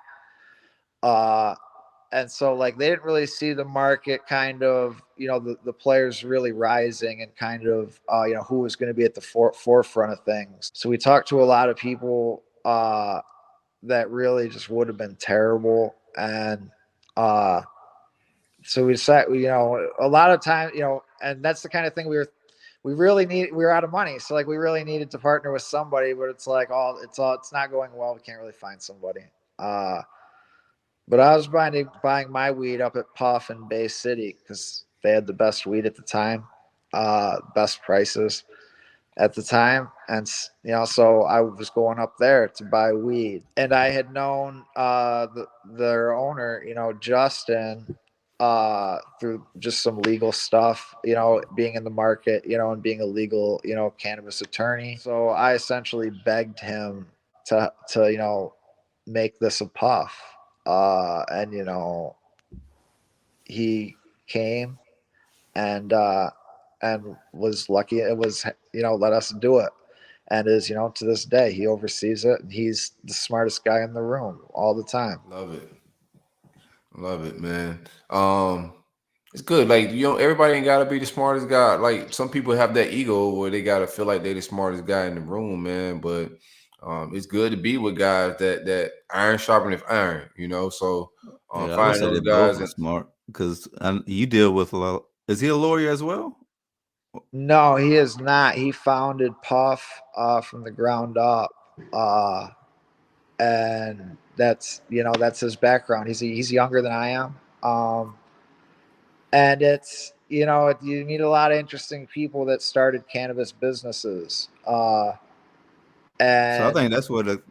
And so like they didn't really see the market kind of the players really rising and kind of who was going to be at the forefront of things. So we talked to a lot of people that really just would have been terrible, and so we decided, a lot of time, and that's the kind of thing we were out of money, so like we really needed to partner with somebody, but it's like it's not going well. We can't really find somebody. But I was buying my weed up at Puff in Bay City because they had the best weed at the time, best prices at the time. And, so I was going up there to buy weed. And I had known their owner, Justin, through just some legal stuff, being in the market, and being a legal, cannabis attorney. So I essentially begged him to make this a Puff. And he came and was lucky. It was let us do it, and is to this day he oversees it, and he's the smartest guy in the room all the time. Love it, man. It's good. Like everybody ain't gotta be the smartest guy. Like some people have that ego where they gotta feel like they're the smartest guy in the room, man. But it's good to be with guys that iron sharpeneth iron, So I would finding say those that both guys are smart because you deal with a lot. Is he a lawyer as well? No, he is not. He founded Puff from the ground up, and that's his background. He's younger than I am, and it's you meet a lot of interesting people that started cannabis businesses. So I And think that's where the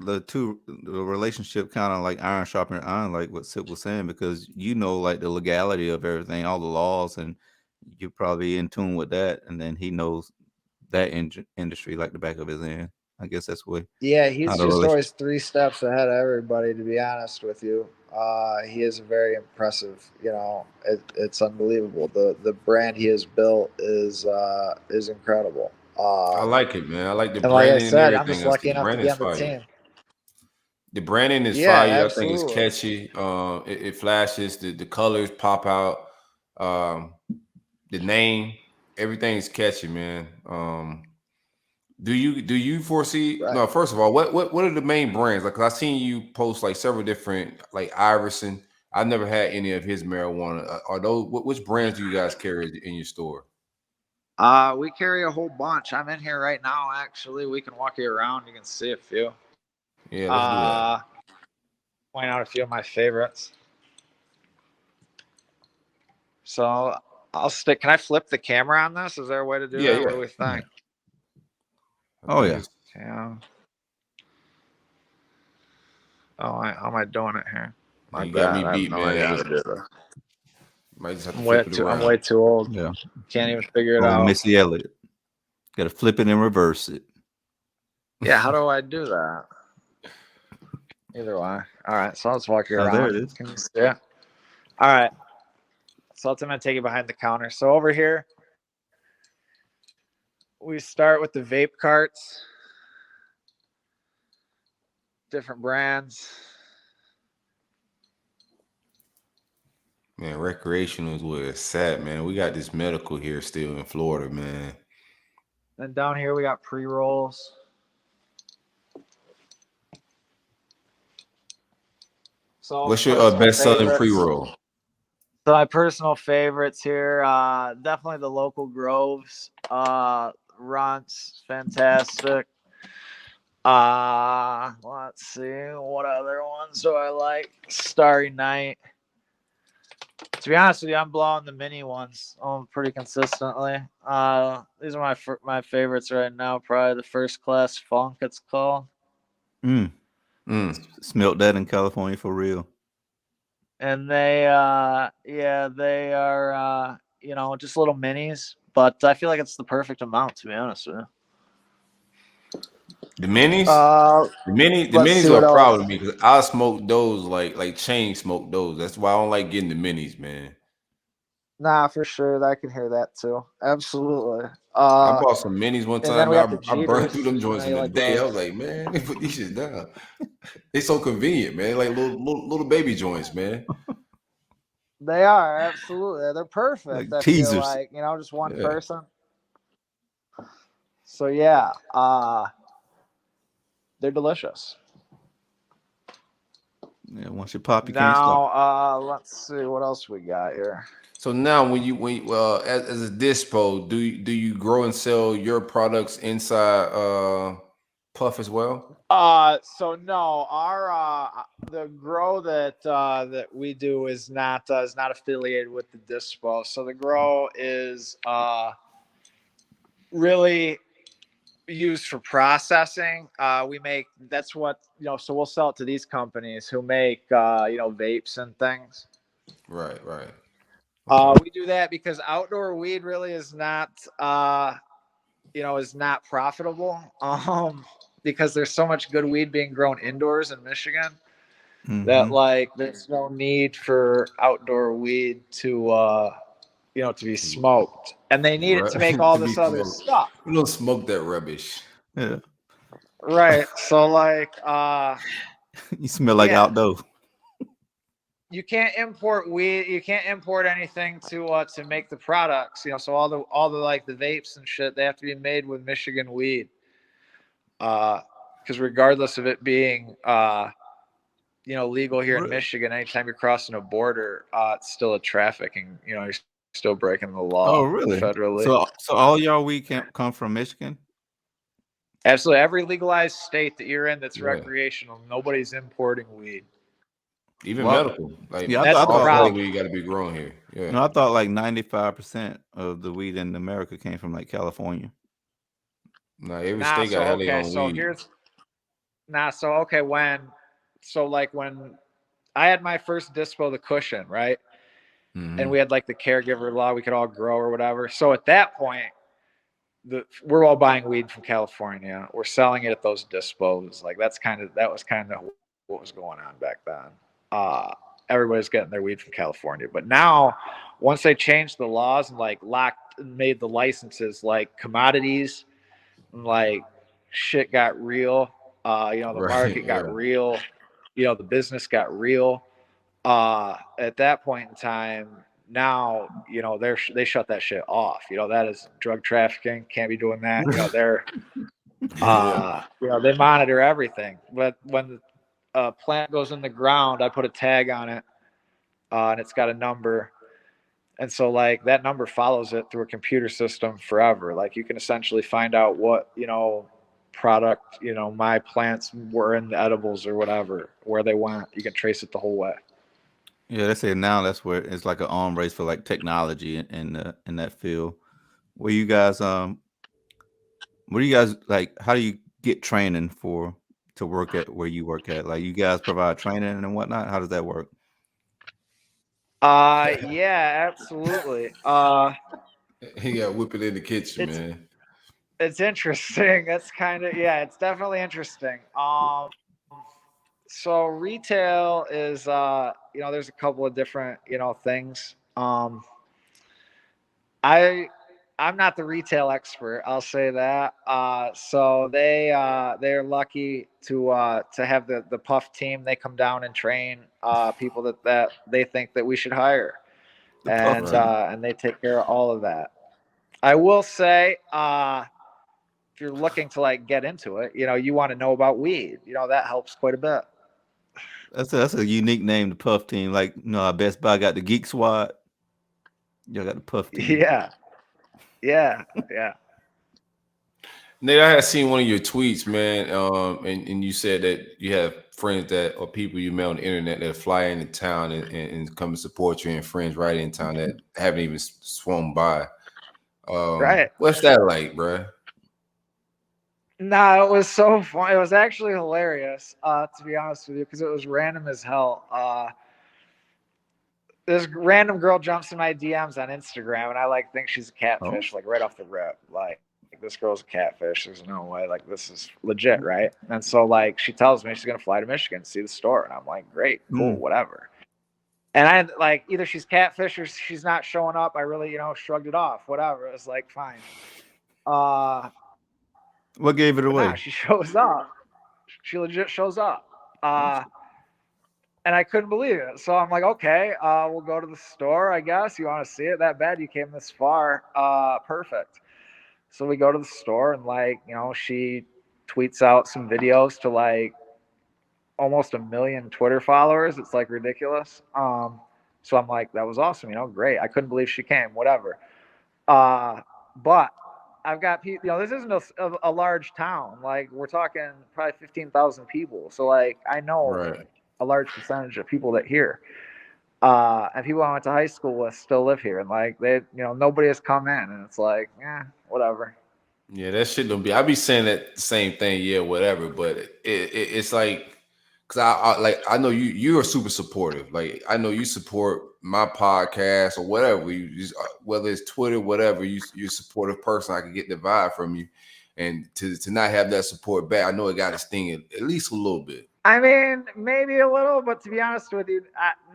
relationship kind of like iron sharpening iron, like what Sip was saying, because like the legality of everything, all the laws, and you're probably in tune with that, and then he knows that industry like the back of his hand. I guess that's what. Yeah, How he's the just relation. always 3 steps ahead of everybody, to be honest with you. He is very impressive. It's unbelievable. The brand he has built is incredible. I like it, man. I like the And like I branding and said, I'm everything. just That's lucky the enough to be branding's on the fire. team. The branding is Yeah, fire. I think it's absolutely. catchy. It flashes. The colors pop out. Um, the name, everything's catchy, man. Do you foresee? Right. No, first of all, what are the main brands? Like, 'cause I seen you post like several different, like Iverson. I never had any of his marijuana. Are those which brands do you guys carry in your store? We carry a whole bunch. I'm in here right now. Actually, we can walk you around. You can see a few. Yeah, let's do that. Uh, Point out a few of my favorites. So I'll stick. Can I flip the camera on this? Is there a way to do Yeah, that? What do yeah. we think? I Oh think yeah. it's Yeah. Oh, how am I doing it here? My you got me bad. I have beat, no idea how man. to do this. Might just have to flip it I'm around. way too old. Yeah. Can't even figure it Oh, out. Missy Elliott. Got to flip it and reverse it. Yeah, how do I do that? Either way. All right, so let's walk you Oh, around. there it is. Can you see it? All right. So I'm gonna take you behind the counter. So over here, we start with the vape carts, different brands. Man, recreational is where it's at, man. We got this medical here still in Florida, man. Then down here we got pre-rolls. So What's your personal best-selling favorites. pre-roll? So my personal favorites here, definitely the local groves. Runts, fantastic. Let's see, what other ones do I like? Starry Night. To be honest with you, I'm blowing the mini ones pretty consistently. These are my favorites right now. Probably the First Class Funk, it's called. Mm. Mm. Smelt that in California for real. And they are just little minis, but I feel like it's the perfect amount, to be honest with you. The minis, the Let's see minis are what a else. problem because I smoke those like chain smoke those. That's why I don't like getting the minis, man. Nah, for sure. I can hear that too. Absolutely. I bought some minis one And then time. we got the I burned through Jeters. them joints in You a like day. I was those? like, man, they put these shit down. They so convenient, man. Like little baby joints, man. They are, absolutely. They're perfect. Like I feel teasers. like, just one Yeah. person. So yeah, they're delicious. Yeah, once you pop, you can't stop. Now, let's see what else we got here. So now, when you as a dispo, do you grow and sell your products inside Puff as well? So no, our the grow that we do is not affiliated with the dispo. So the grow is really used for processing. We make that's what so we'll sell it to these companies who make vapes and things. Right. We do that because outdoor weed really is not profitable. Because there's so much good weed being grown indoors in Michigan that there's no need for outdoor weed to be smoked, and they need it to make all To be this other smoked. stuff. We don't smoke that rubbish. Yeah. Right. So You smell like outdoor. you can't import weed. You can't import anything to make the products. So all the like the vapes and shit, they have to be made with Michigan weed. Because regardless of it being legal here in Michigan, anytime you're crossing a border, it's still a trafficking. You're still breaking the law. Oh, really? Federally. So all y'all weed can't come from Michigan? Absolutely, every legalized state that you're in that's Yeah. recreational, nobody's importing weed. Even Well, medical. Like yeah, That's the all problem. weed got to be grown here. Yeah. No, I thought like 95% of the weed in America came from like California. Nah, every state got hella okay, own so weed. here's when I had my first dispo, the Cushion, right? Mhm. And we had like the caregiver law, we could all grow or whatever. So at that point, we're all buying weed from California. We're selling it at those dispos. Like that was kind of what was going on back then. Everybody's getting their weed from California, but now once they changed the laws and like made the licenses like commodities, and like shit got real. The Right. market got Yeah. real. The business got real. At that point in time, now they shut that shit off. That is drug trafficking. Can't be doing that. Yeah. They monitor everything. But when a plant goes in the ground, I put a tag on it, and it's got a number. And so like that number follows it through a computer system forever. Like you can essentially find out what, product, my plants were in the edibles or whatever, where they went. You can trace it the whole way. Yeah, they say now that's where it's like an arm race for like technology in that field. Where you guys what do you guys like? How do you get training to work at where you work at? Like you guys provide training and whatnot. How does that work? Yeah, absolutely. He got whip it in the kitchen, It's man. it's interesting. That's yeah, it's definitely interesting. So retail is there's a couple of different things. I'm not the retail expert, I'll say that. So they're lucky to have the Puff team. They come down and train people that they think that we should hire, The Puff and Right. team. and they take care of all of that. I will say, if you're looking to like get into it, you want to know about weed. That helps quite a bit. That's a unique name, the Puff team. Like, Best Buy got the Geek Squad. Y'all got the Puff team. Yeah, yeah, yeah. Nate, I had seen one of your tweets, man, and you said that you have friends that or people you met on the internet that fly into town and come and support you, and friends right in town that haven't even swung by. Right. What's that like, bruh? No, it was so fun. It was actually hilarious, to be honest with you, because it was random as hell. This random girl jumps in my DMs on Instagram, and I like think she's a Oh, catfish, like right off the rip. Like this girl's a catfish. There's no way. Like this is legit, right? And so like she tells me she's gonna fly to Michigan to see the store, and I'm like, great, cool, mm. whatever. And I like either she's catfish or she's not showing up. I really, shrugged it off. Whatever. It was like fine. Uh, What gave it but nah, away? she shows up. She legit shows up. Uh, and I couldn't believe it. So I'm like, okay, we'll go to the store, I guess. You want to see it that bad? You came this far. Perfect. So we go to the store and like, she tweets out some videos to like almost 1 million Twitter followers. It's like ridiculous. So I'm like, that was awesome, great. I couldn't believe she came, whatever. But I've got people, this isn't a large town. Like we're talking probably 15,000 people. So like I know Right. a large percentage of people that here. And people I went to high school with still live here, and like they, nobody has come in, and it's like, whatever. Yeah, that shit don't be. I be saying that same thing, yeah, whatever. But it's like, cause I know you are super supportive. Like I know you support my podcast or whatever. You just, whether it's Twitter, whatever. You're a supportive person. I can get the vibe from you, and to not have that support back, I know it got to sting at least a little bit. I mean, maybe a little, but to be honest with you,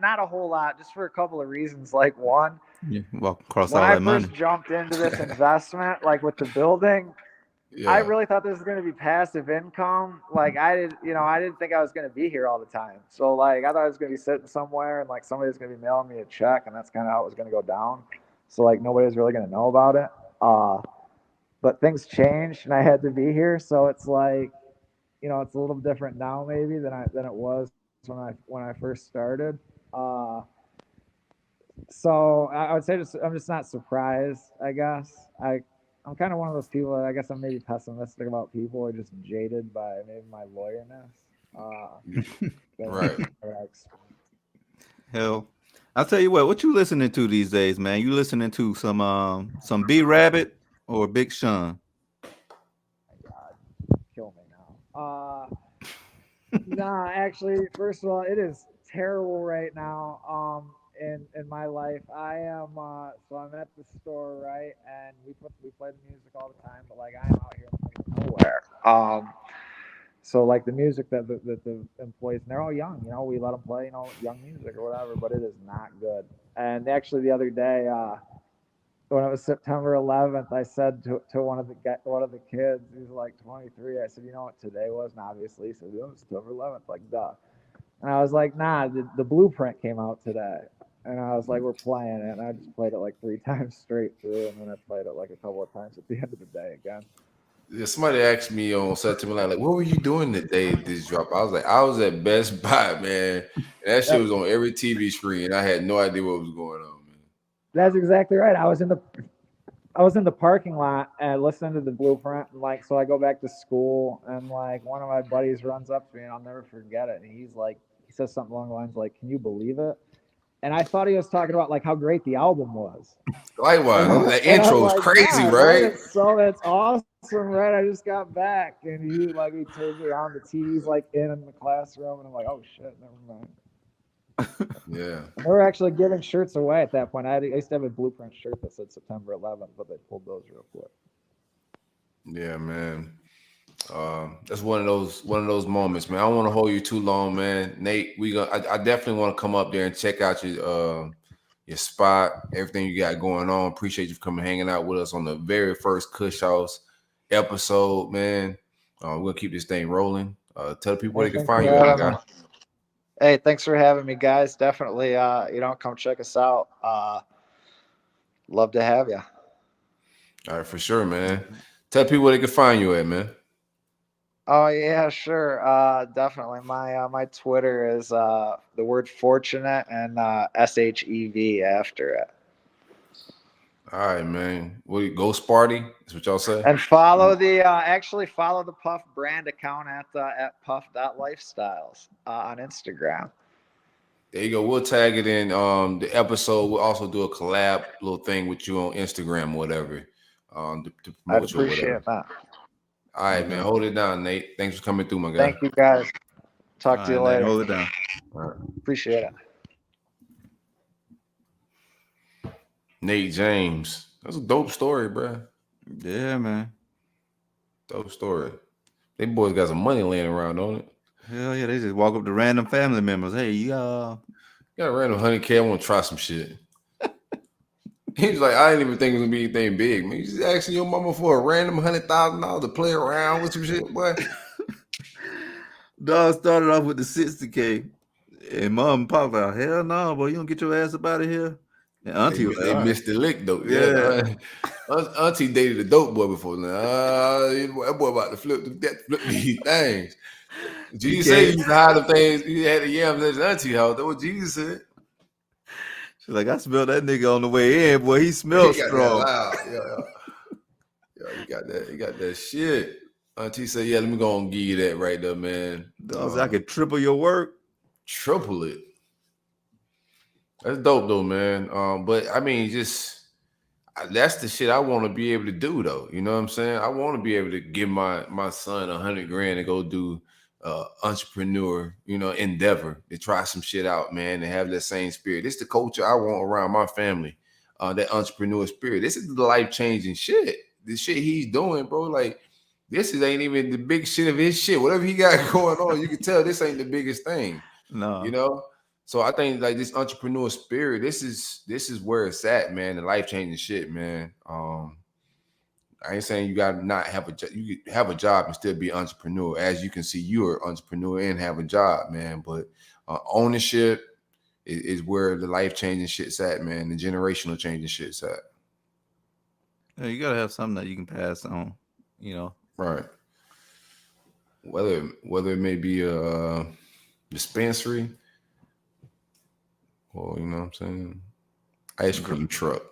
not a whole lot. Just for a couple of reasons. Like one, Yeah, walk across when all I that money. first jumped into this investment, like with the building, I Yeah. really thought this was going to be passive income. Like I didn't think I was going to be here all the time. So like I thought I was going to be sitting somewhere and like somebody was going to be mailing me a check, and that's kind of how it was going to go down. So like nobody was really going to know about it. But things changed, and I had to be here. So it's like it's a little different now maybe than it was when I first started. Uh, so I would say I'm just not surprised. I guess I'm kind of one of those people that I guess I'm maybe pessimistic about people or just jaded by maybe my lawyerness. Right. Hell, I'll tell you what you listening to these days, man? You listening to some B Rabbit or Big Sean? Kill me now. Nah, actually, first of all, it is terrible right now. in my life. I am so I'm at the store, right, and we play the music all the time, but like I'm out here in the middle of nowhere. So like the music that the employees, and they're all young, you know, we let them play, you know, young music or whatever, but it is not good. And actually the other day, when it was September 11th, I said to one of the kids, who's like 23, I said, you know what today was? And obviously he said, it was September 11th, like duh. And I was like, nah, the Blueprint came out today. And I was like, we're playing it. And I just played it like 3 times straight through. And then I played it like a couple of times at the end of the day again. Yeah, somebody asked me on September like, what were you doing the day this drop? I was like, I was at Best Buy, man. And that shit was on every TV screen. I had no idea what was going on, man. That's exactly right. I was in the parking lot and listening to the Blueprint, and like, so I go back to school, and like one of my buddies runs up to me, and I'll never forget it. And he's like, he says something along the lines like, "Can you believe it?" And I thought he was talking about like how great the album was. Likewise, that intro was crazy, right? It's awesome, right? I just got back, and he turns around, the TV's like in the classroom, and I'm like, oh shit, never mind. Yeah. They were actually giving shirts away at that point. I used to have a Blueprint shirt that said September 11th, but they pulled those real quick. Yeah, man. That's one of those moments, man. I don't want to hold you too long, man. Nate, I definitely want to come up there and check out your spot, everything you got going on. Appreciate you coming hanging out with us on the very first Kush House episode, man. We're gonna keep this thing rolling. Tell people where they can find you at, guys. Hey, thanks for having me, guys. Definitely, come check us out. Love to have you. All right, for sure, man. Tell people where they can find you at, man. Oh yeah, sure. Definitely. My Twitter is the word fortunate and SHEV after it. All right, man. Ghost Party? That's what y'all say. And follow follow the Puff brand account at puff.lifestyles on Instagram. There you go. We'll tag it in the episode. We'll also do a collab little thing with you on Instagram or whatever. To promote I'd appreciate that. All right, man. Hold it down, Nate. Thanks for coming through, my guy. Thank you, guys. Talk to you later. Hold it down. All right. Appreciate it. Nate James. That's a dope story, bro. Yeah, man. Dope story. They boys got some money laying around, don't it? Hell yeah, they just walk up to random family members. Hey, got a random 100K. I want to try some shit. He was like, I didn't even think it was gonna be anything big. Man, you just asking your mama for a random $100,000 to play around with some shit, boy. Dog started off with the 60K, and mom and pop like, hell no, boy, you don't get your ass up out of here. And auntie was like, they missed the lick though. Yeah. Auntie dated a dope boy before. That boy about to flip these things. Jesus said you used to hide them things. You had the yams at his auntie house. That's what Jesus said. She's like, I smelled that nigga on the way in, boy. He smelled strong. Yeah, you got that shit. Auntie said, yeah, let me go and give you that right there, man. I could triple your work. Triple it. That's dope though, man. But I mean, that's the shit I want to be able to do though. You know what I'm saying? I want to be able to give my son $100,000 to go do entrepreneur, endeavor, to try some shit out, man, and have that same spirit. This is the culture I want around my family. That entrepreneur spirit. This is the life-changing shit. The shit he's doing, bro. Like, this ain't even the big shit of his shit. Whatever he got going on, you can tell this ain't the biggest thing. No. So I think like this entrepreneur spirit, this is where it's at, man. The life-changing shit, man. I ain't saying you gotta not have a job. You can have a job and still be an entrepreneur. As you can see, you're an entrepreneur and have a job, man. But ownership is where the life-changing shit's at, man. The generational changing shit's at. Yeah, you gotta have something that you can pass on, Right. Whether it may be a dispensary or, you know what I'm saying, ice cream truck.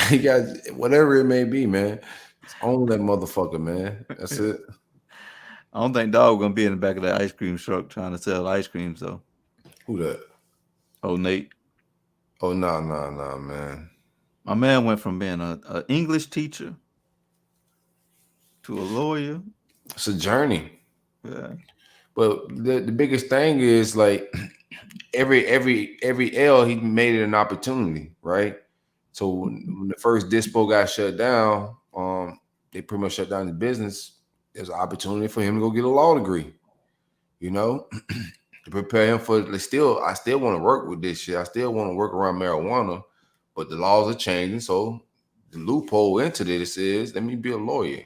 You guys, whatever it may be, man. Just own that motherfucker, man. That's it. I don't think dog gonna be in the back of that ice cream truck trying to sell ice cream, though. Who that? Oh, Nate. Oh, no, man. My man went from being an English teacher to a lawyer. It's a journey. Yeah. But the biggest thing is like every L he made it an opportunity, right? So when the first dispo got shut down, they pretty much shut down the business. There's an opportunity for him to go get a law degree, you know, to prepare him for. I still want to work with this shit. I still want to work around marijuana, but the laws are changing. So the loophole into this is let me be a lawyer.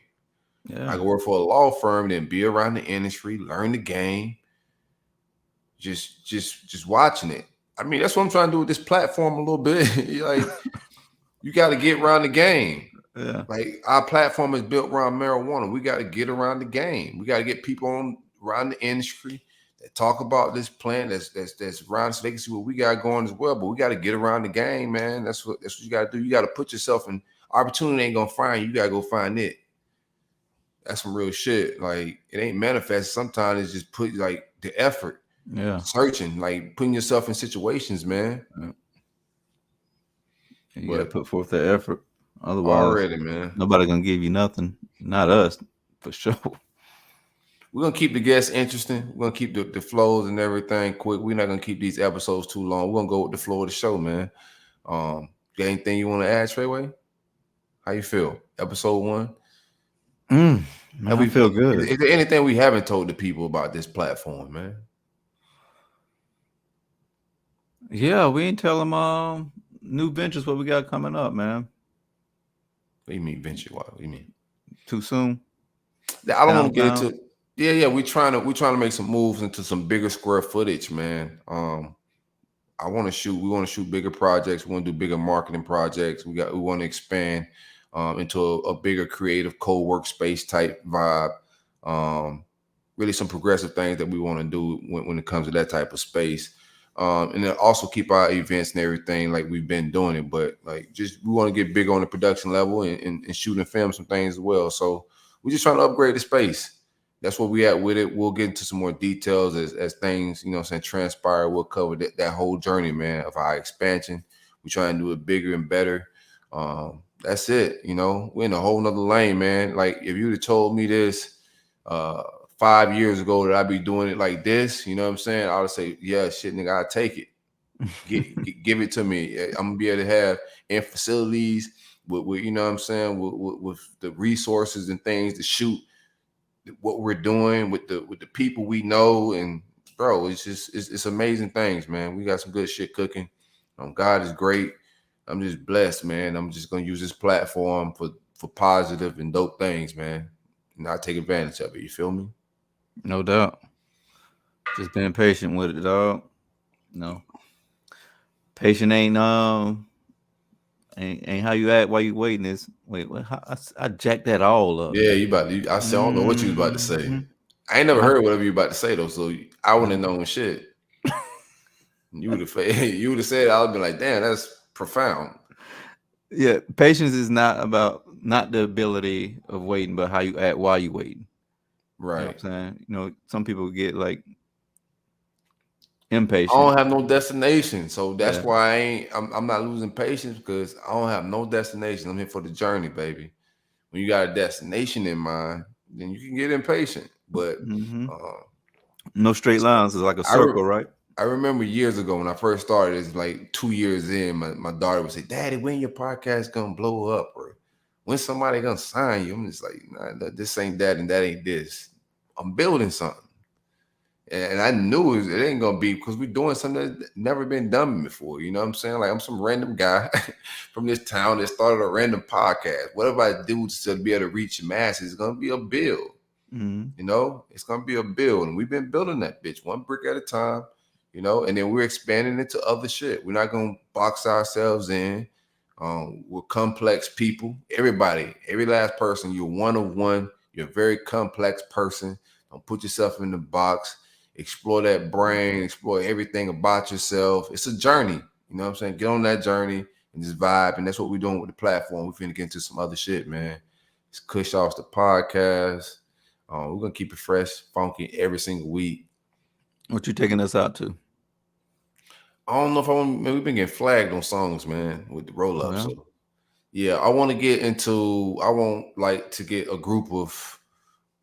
Yeah. I can work for a law firm, then be around the industry, learn the game. Just watching it. I mean, that's what I'm trying to do with this platform a little bit. Like, you got to get around the game. Yeah. Like, our platform is built around marijuana. We got to get around the game. We got to get people on around the industry that talk about this plant that's around so they can see what we got going as well. But we got to get around the game, man. That's what you got to do. You got to put yourself in. Opportunity ain't gonna find you. You gotta go find it. That's some real shit. Like, it ain't manifest. Sometimes it's just put like the effort. Yeah. Searching, like putting yourself in situations, man. You got to put forth the effort. Otherwise, already, man, nobody gonna give you nothing. Not us, for sure. We're gonna keep the guests interesting. We're gonna keep the flows and everything quick. We're not gonna keep these episodes too long. We're gonna go with the flow of the show, man. Got anything you want to add, Treyway? How you feel? Episode 1. Man, I feel good. Is there anything we haven't told the people about this platform, man? Yeah, we ain't tell them new ventures what we got coming up, man. What do you mean venture? What do you mean? Too soon? I don't want to get into. Yeah. We're trying to make some moves into some bigger square footage, man. I want to shoot. We want to shoot bigger projects. We want to do bigger marketing projects. We want to expand into a bigger creative co-workspace type vibe. Really some progressive things that we want to do when it comes to that type of space. And then also keep our events and everything like we've been doing it. But like just we want to get bigger on the production level and shoot and film some things as well. So we're just trying to upgrade the space. That's where we at with it. We'll get into some more details as things, transpire. We'll cover that whole journey, man, of our expansion. We try and do it bigger and better. That's it. We're in a whole nother lane, man. Like if you'd have told me this 5 years ago that I'd be doing it like this, you know what I'm saying? I would say, yeah, shit, nigga, I'll take it. Give it to me. I'm gonna be able to have in facilities with you know what I'm saying, with the resources and things to shoot what we're doing with the people we know. And bro, it's amazing things, man. We got some good shit cooking. God is great. I'm just blessed, man. I'm just gonna use this platform for positive and dope things, man. And I take advantage of it. You feel me? No doubt. Just being patient with it, dog. No. Patient ain't how you act while you waiting. Is wait, I jacked that all up. Yeah, I said, I don't know what you was about to say. I ain't never heard whatever you about to say though, so I wouldn't have known shit. You would have said, I would be like, damn, that's profound. Yeah, patience is not about not the ability of waiting, but how you act while you waiting. Right. You know what I'm saying? Some people get like impatient. I don't have no destination, so that's why I'm not losing patience, because I don't have no destination. I'm here for the journey, baby. When you got a destination in mind, then you can get impatient. But no straight lines. It's like a circle, right? I remember years ago when I first started, it's like 2 years in, my daughter would say, Daddy, when your podcast gonna blow up? Or when somebody gonna sign you? I'm just like, nah, this ain't that and that ain't this. I'm building something. And I knew it ain't gonna be, because we're doing something that's never been done before. You know what I'm saying? Like, I'm some random guy from this town that started a random podcast. Whatever I do to be able to reach masses is gonna be a build. It's gonna be a build. And we've been building that bitch one brick at a time, and then we're expanding into other shit. We're not gonna box ourselves in. We're complex people. Everybody, every last person, you're one of one. You're a very complex person. Don't put yourself in the box. Explore that brain, explore everything about yourself. It's a journey. You know what I'm saying? Get on that journey and just vibe. And that's what we're doing with the platform. We're finna get into some other shit, man. It's Kush House, the podcast. We're gonna keep it fresh, funky every single week. What you taking us out to? I don't know if we've been getting flagged on songs, man, with the roll up. So yeah, I want to get a group of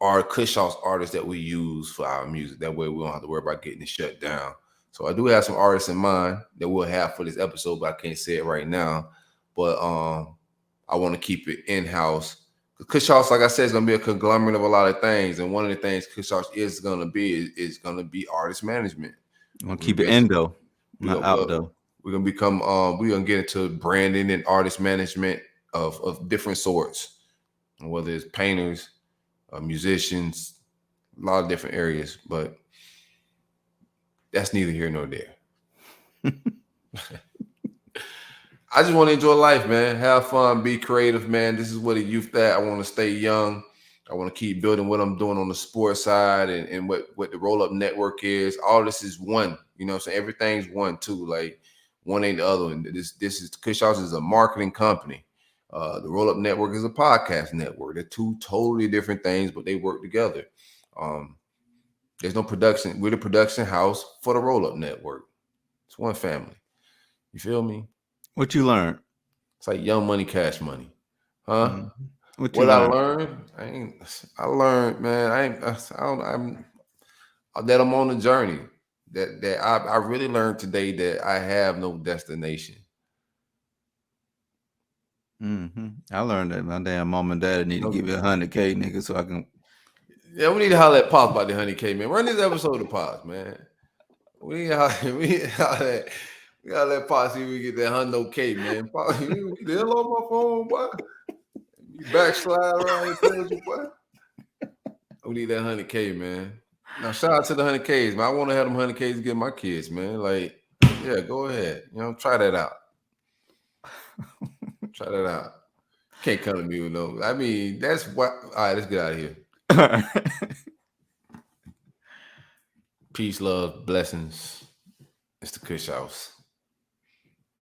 our Kush House artists that we use for our music. That way we don't have to worry about getting it shut down. So I do have some artists in mind that we'll have for this episode, but I can't say it right now. But I want to keep it in-house. Kush House, like I said, is gonna be a conglomerate of a lot of things, and one of the things Kush House is gonna be artist management. I'm gonna keep it in though, not out though. We're gonna get into branding and artist management of different sorts, whether it's painters, musicians, a lot of different areas, but that's neither here nor there. I just want to enjoy life, man. Have fun, be creative, man. This is what a youth that I want to stay young. I want to keep building what I'm doing on the sports side and what the roll-up network is. All this is one, you know what I'm saying? Everything's one too. Like one ain't the other. And this is Kush House is a marketing company. The roll-up network is a podcast network. They're two totally different things, but they work together. There's no production. We're the production house for the roll-up network. It's one family. You feel me? What you learned? It's like Young Money, Cash Money, huh? Mm-hmm. What I learned? I learned, man. That I'm on the journey. That I really learned today that I have no destination. Mm-hmm. I learned that my damn mom and dad need to give me $100K, nigga, so I can. Yeah, we need to holler at Pops about the $100K, man. Run this episode of Pops, man. We gotta let Pops see if we get that $100K, man. Pops, you the hell on my phone, boy. You backslide around here, tells you, boy. We need that $100K, man. Now shout out to the $100Ks, man. I want to have them $100Ks to get my kids, man. Like, yeah, go ahead. You know, try that out. Try that out. Can't come to me with no. I mean, that's what. All right, let's get out of here. Peace, love, blessings. It's the Kush House.